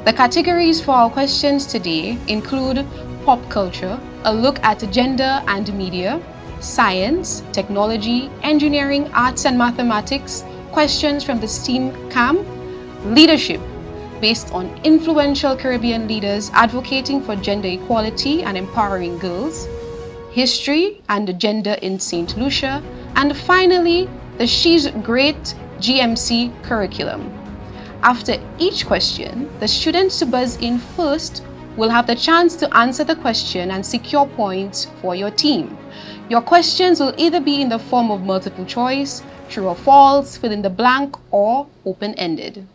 The categories for our questions today include pop culture, a look at gender and media, science, technology, engineering, arts and mathematics, questions from the STEAM camp, leadership, based on influential Caribbean leaders advocating for gender equality and empowering girls, history and gender in St. Lucia, and finally, the She's Great GMC curriculum. After each question, the students to buzz in first will have the chance to answer the question and secure points for your team. Your questions will either be in the form of multiple choice, true or false, fill in the blank, or open-ended.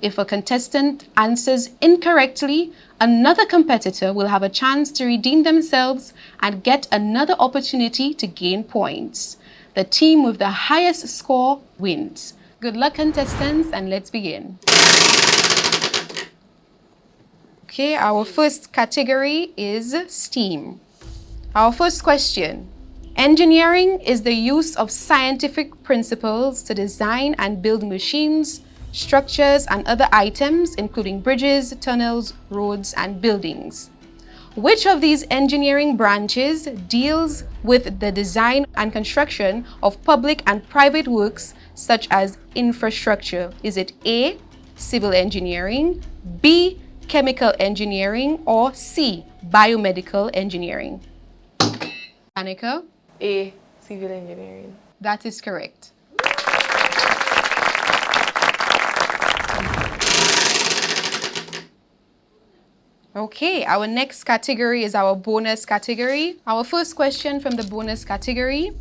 If a contestant answers incorrectly, another competitor will have a chance to redeem themselves and get another opportunity to gain points. The team with the highest score wins. Good luck, contestants, and let's begin. Okay, our first category is STEAM. Our first question. Engineering is the use of scientific principles to design and build machines, structures, and other items, including bridges, tunnels, roads, and buildings. Which of these engineering branches deals with the design and construction of public and private works such as infrastructure? Is it A, civil engineering, B, chemical engineering, or C, biomedical engineering? Annika? A, civil engineering. That is correct. Okay, our next category is our bonus category. Our first question from the bonus category.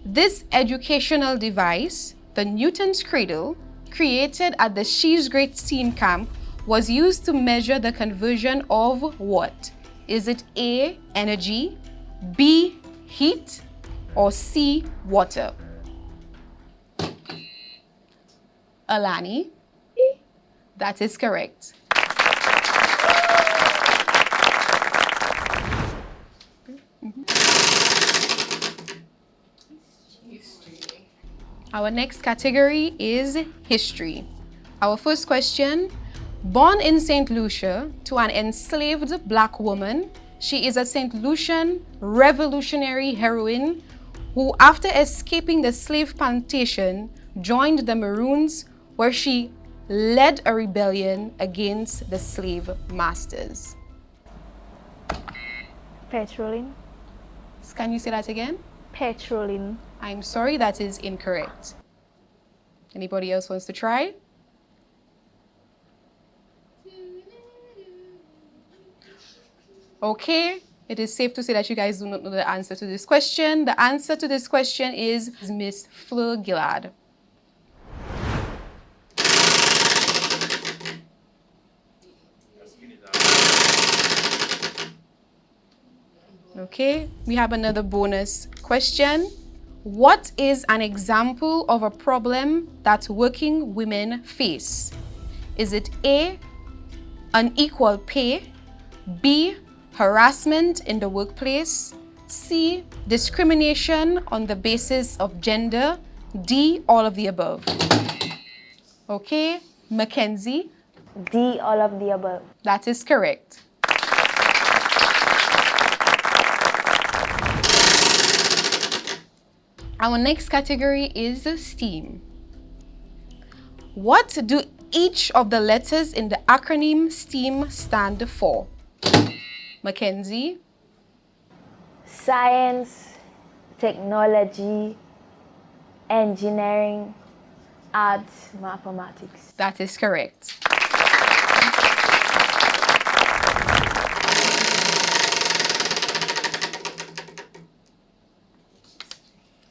This educational device, the Newton's Cradle, created at the She's Great STEAM camp, was used to measure the conversion of what? Is it A, energy, B, heat, or C, water? Alani? A. That is correct. Our next category is history. Our first question, born in St. Lucia to an enslaved black woman, she is a St. Lucian revolutionary heroine who, after escaping the slave plantation, joined the Maroons, where she led a rebellion against the slave masters. Petroline. Can you say that again? Petroline. I'm sorry, that is incorrect. Anybody else wants to try? Okay, it is safe to say that you guys do not know the answer to this question. The answer to this question is Miss Fleur Gillard. Okay, we have another bonus question. What is an example of a problem that working women face? Is it A, unequal pay, B, harassment in the workplace, C, discrimination on the basis of gender, D, all of the above? Okay, Mackenzie? D, all of the above. That is correct. Our next category is STEAM. What do each of the letters in the acronym STEAM stand for? Mackenzie? Science, technology, engineering, arts, mathematics. That is correct.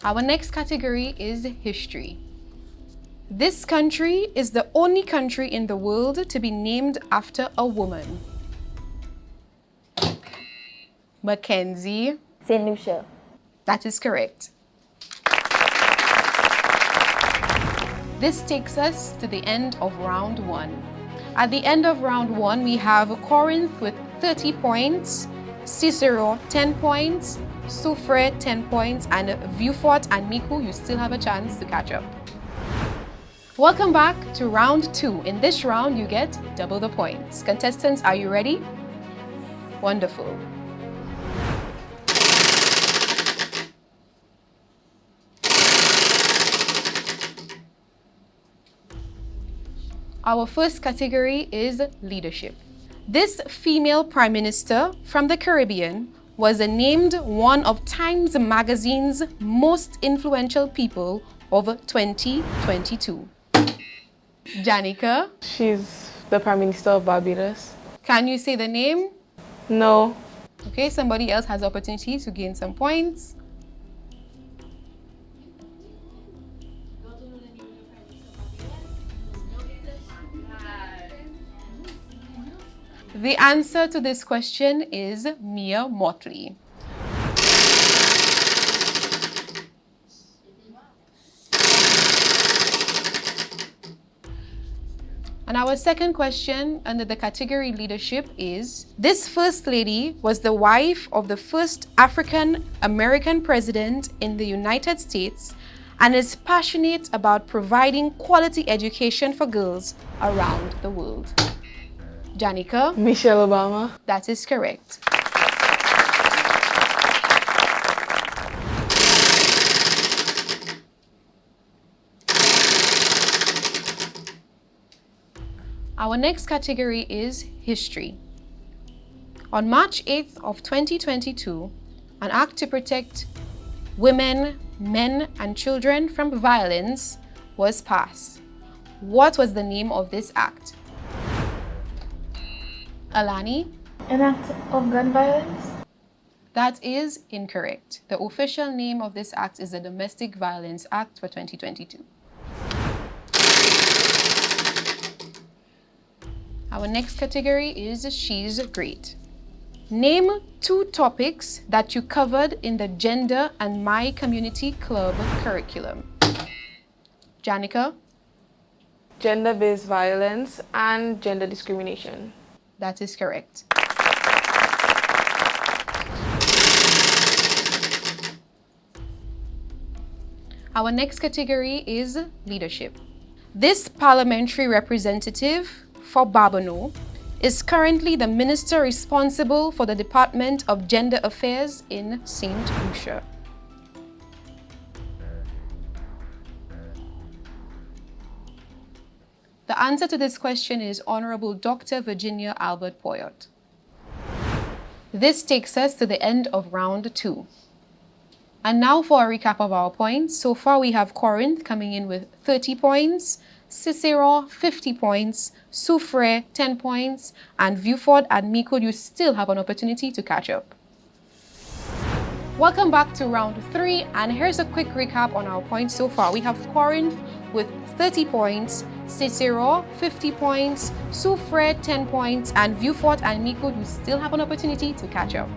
Our next category is history. This country is the only country in the world to be named after a woman. Mackenzie? St. Lucia. That is correct. This takes us to the end of round 1. At the end of round 1, we have Corinth with 30 points, Cicero 10 points, Soufre 10 points, and Viewfort and Miku, you still have a chance to catch up. Welcome back to round 2. In this round, you get double the points. Contestants, are you ready? Wonderful. Our first category is leadership. This female prime minister from the Caribbean was named one of Times Magazine's most influential people of 2022. Janica? She's the Prime Minister of Barbados. Can you say the name? No. Okay, somebody else has opportunity to gain some points. The answer to this question is Mia Motley. And our second question under the category leadership is, this first lady was the wife of the first African American president in the United States and is passionate about providing quality education for girls around the world. Janica? Michelle Obama. That is correct. Our next category is history. On March 8th of 2022, an act to protect women, men, and children from violence was passed. What was the name of this act? Alani? An act of gun violence? That is incorrect. The official name of this act is the Domestic Violence Act for 2022. Our next category is She's Great. Name 2 topics that you covered in the Gender and My Community Club curriculum. Janica? Gender-based violence and gender discrimination. That is correct. Our next category is leadership. This parliamentary representative for Babonneau is currently the minister responsible for the Department of Gender Affairs in St. Lucia. The answer to this question is Honorable Dr. Virginia Albert Poyot. This takes us to the end of round 2. And now for a recap of our points. So far we have Corinth coming in with 30 points, Cicero 50 points, Soufre 10 points, and Viewford and Miko, you still have an opportunity to catch up. Welcome back to round 3, and here's a quick recap on our points so far. We have Corinth with 30 points, Cicero 50 points, Soufre 10 points, and Viewford and Miko, you still have an opportunity to catch up.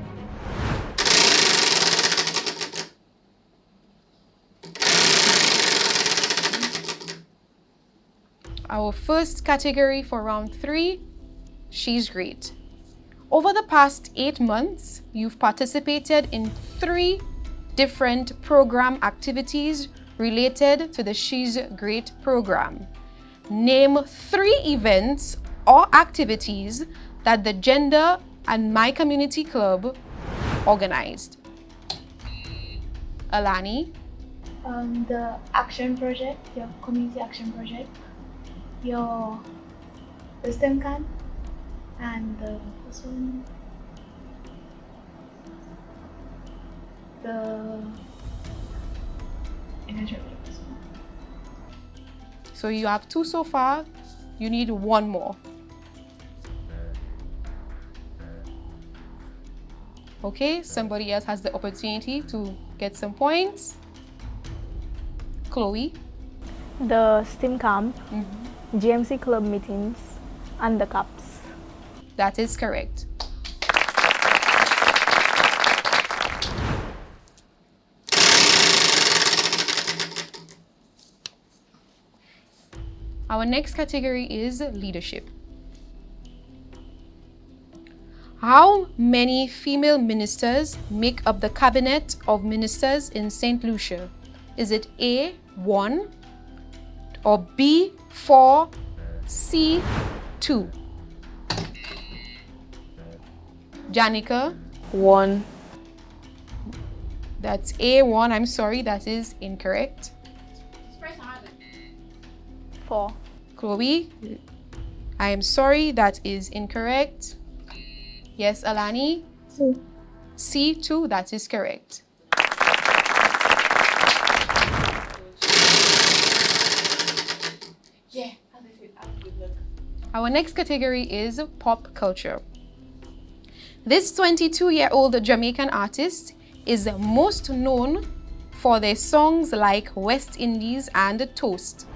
Our first category for round 3, She's Great. Over the past 8 months, you've participated in 3 different program activities related to the She's Great program. Name 3 events or activities that the Gender and My Community Club organized. Alani? The action project, your community action project, your wisdom camp, and the first one, the energy. So you have 2 so far, you need 1 more. Okay, somebody else has the opportunity to get some points. Chloe? The STEAM camp, GMC club meetings, and the cups. That is correct. Our next category is leadership. How many female ministers make up the cabinet of ministers in St. Lucia? Is it A, 1, or B, 4, C, 2? Janica? 1. That's A1. I'm sorry, that is incorrect. 4. Chloe? I am sorry, that is incorrect. Yes, Alani? 2. C2, that is correct. Yeah, Our next category is pop culture. This 22-year-old Jamaican artist is most known for their songs like West Indies and Toast.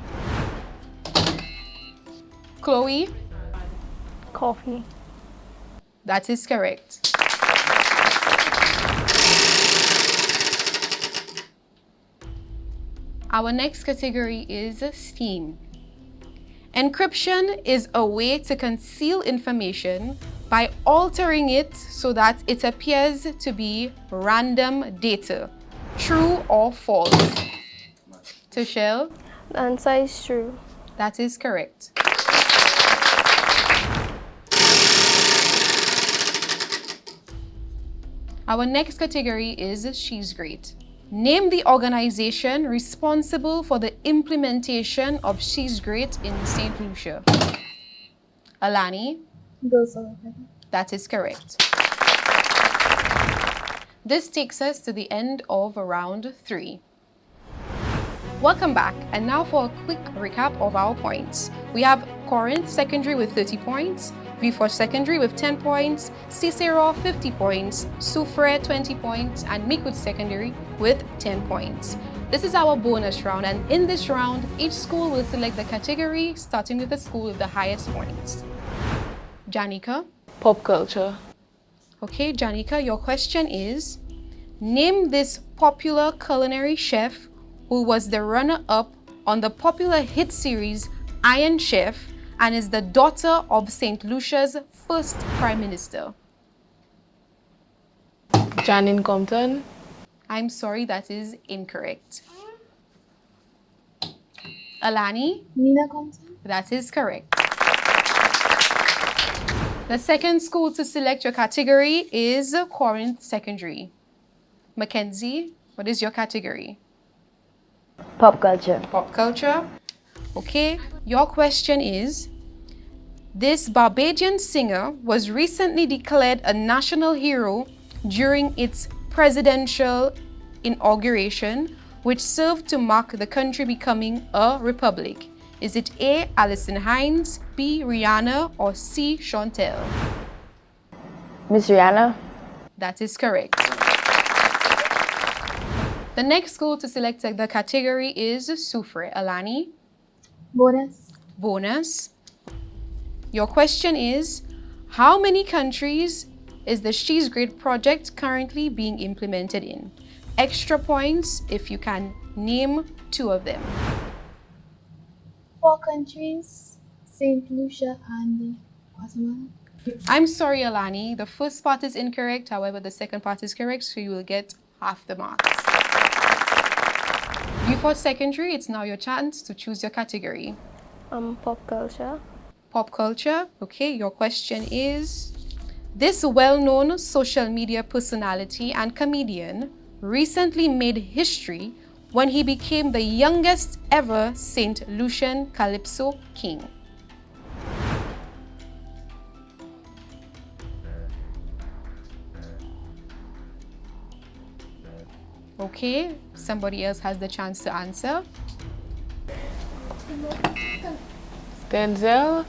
Chloe? Coffee. That is correct. Our next category is STEAM. Encryption is a way to conceal information by altering it so that it appears to be random data. True or false? Tushel? The answer is true. That is correct. Our next category is She's Great. Name the organization responsible for the implementation of She's Great in St. Lucia. Alani? Girls All Academy. That is correct. This takes us to the end of round 3. Welcome back, and now for a quick recap of our points. We have Corinth Secondary with 30 points, Viewford Secondary with 10 points, Cicero 50 points, Soufre 20 points, and Meekwood Secondary with 10 points. This is our bonus round, and in this round, each school will select the category, starting with the school with the highest points. Janica? Pop culture. Okay, Janica, your question is, name this popular culinary chef who was the runner-up on the popular hit series Iron Chef and is the daughter of St. Lucia's first Prime Minister. Janine Compton. I'm sorry, that is incorrect. Alani? Nina Compton. That is correct. The second school to select your category is Corinth Secondary. Mackenzie, what is your category? Pop culture. Pop culture. Okay, your question is, this Barbadian singer was recently declared a national hero during its presidential inauguration, which served to mark the country becoming a republic. Is it A, Alison Hines, B, Rihanna, or C, Chantel? Miss Rihanna. That is correct. The next school to select the category is Soufre. Alani? Bonus. Bonus. Your question is, how many countries is the She's Great project currently being implemented in? Extra points if you can name 2 of them. 4 countries, St. Lucia and Guatemala. I'm sorry, Alani. The first part is incorrect. However, the second part is correct, so you will get half the marks. Before secondary, it's now your chance to choose your category. Pop culture. Pop culture. Okay, your question is, this well-known social media personality and comedian recently made history when he became the youngest ever St. Lucian Calypso king. Okay, somebody else has the chance to answer. Denzel.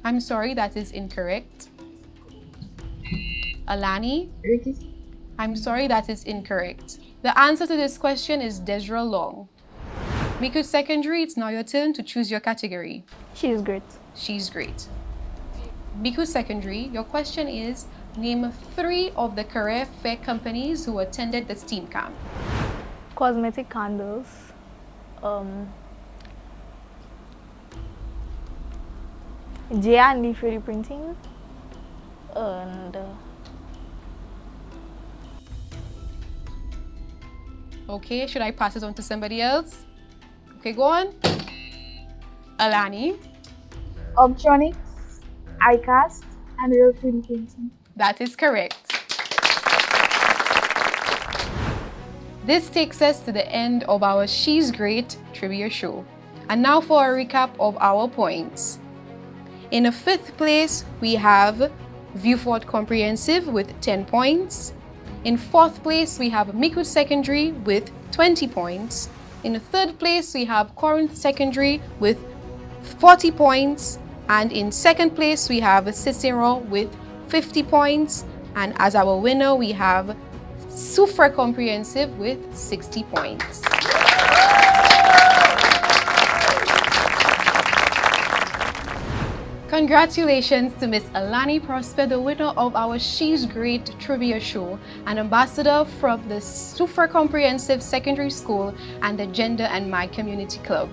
I'm sorry, that is incorrect. Alani? I'm sorry, that is incorrect. The answer to this question is Desra Long. Miku Secondary, it's now your turn to choose your category. She's great. She's great. Miku Secondary, your question is, name 3 of the career fair companies who attended the STEAM camp. Cosmetic candles. J&D 3D printing. And Okay, should I pass it on to somebody else? Okay, go on. Alani? Optronics, iCast, and Real 3D printing. That is correct. This takes us to the end of our She's Great trivia show. And now for a recap of our points. In the 5th place, we have Viewfort Comprehensive with 10 points. In 4th place, we have Miku Secondary with 20 points. In the 3rd place, we have Corinth Secondary with 40 points. And in 2nd place, we have Cicero with 50 points. And as our winner, we have Soufre Comprehensive with 60 points. Congratulations to Miss Alani Prosper, the winner of our She's Great trivia show, an ambassador from the Soufre Comprehensive Secondary School and the Gender and My Community Club.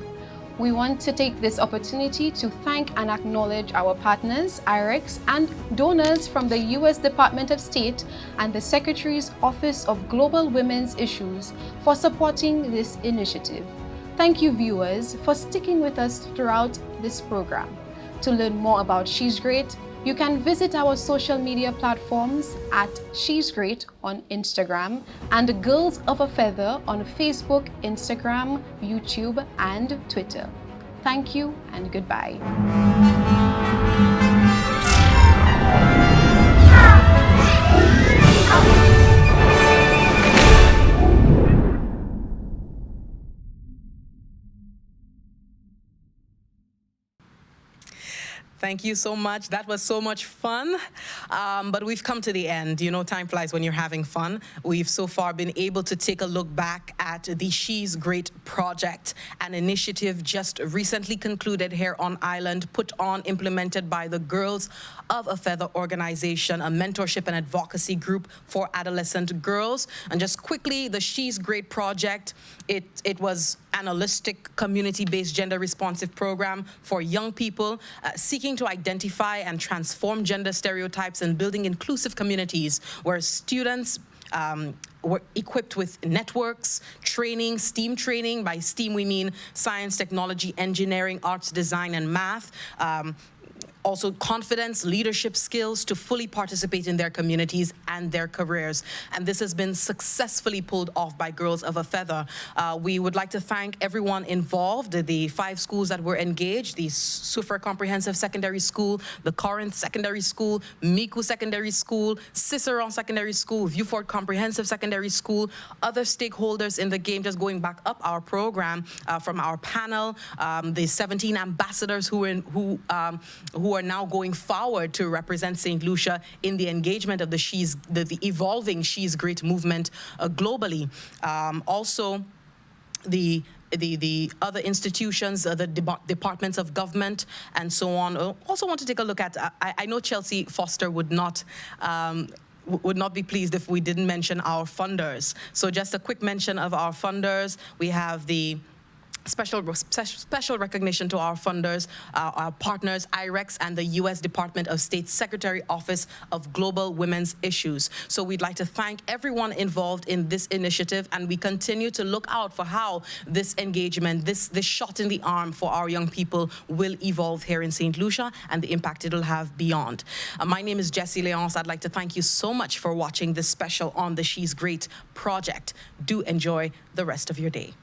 We want to take this opportunity to thank and acknowledge our partners, IREX, and donors from the U.S. Department of State and the Secretary's Office of Global Women's Issues for supporting this initiative. Thank you, viewers, for sticking with us throughout this program. To learn more about She's Great, you can visit our social media platforms at She's Great on Instagram and Girls of a Feather on Facebook, Instagram, YouTube, and Twitter. Thank you and goodbye. Thank you so much. That was so much fun. But we've come to the end. You know, time flies when you're having fun. We've so far been able to take a look back at the She's Great project, an initiative just recently concluded here on Island, put on, implemented by the Girls of a Feather organization, a mentorship and advocacy group for adolescent girls. And just quickly, the She's Great project, it was an holistic, community-based, gender-responsive program for young people seeking to identify and transform gender stereotypes and building inclusive communities where students were equipped with networks, training, STEAM training. By STEAM, we mean science, technology, engineering, arts, design, and math. Also confidence, leadership skills to fully participate in their communities and their careers. And this has been successfully pulled off by Girls of a Feather. We would like to thank everyone involved, the 5 schools that were engaged, the Suffolk Comprehensive Secondary School, the Corinth Secondary School, Micoud Secondary School, Cicerone Secondary School, Vieux-Fort Comprehensive Secondary School, other stakeholders in the game. Just going back up our program from our panel, the 17 ambassadors who are now going forward to represent St. Lucia in the engagement of the evolving She's Great movement globally. Also, the other institutions, the departments of government, and so on. Also want to take a look at, I know Chelsea Foster would not be pleased if we didn't mention our funders. So just a quick mention of our funders. We have the special recognition to our funders, our partners, IREX and the U.S. Department of State Secretary Office of Global Women's Issues. So we'd like to thank everyone involved in this initiative, and we continue to look out for how this engagement, this shot in the arm for our young people will evolve here in St. Lucia and the impact it'll have beyond. My name is Jessie Leonce. I'd like to thank you so much for watching this special on the She's Great project. Do enjoy the rest of your day.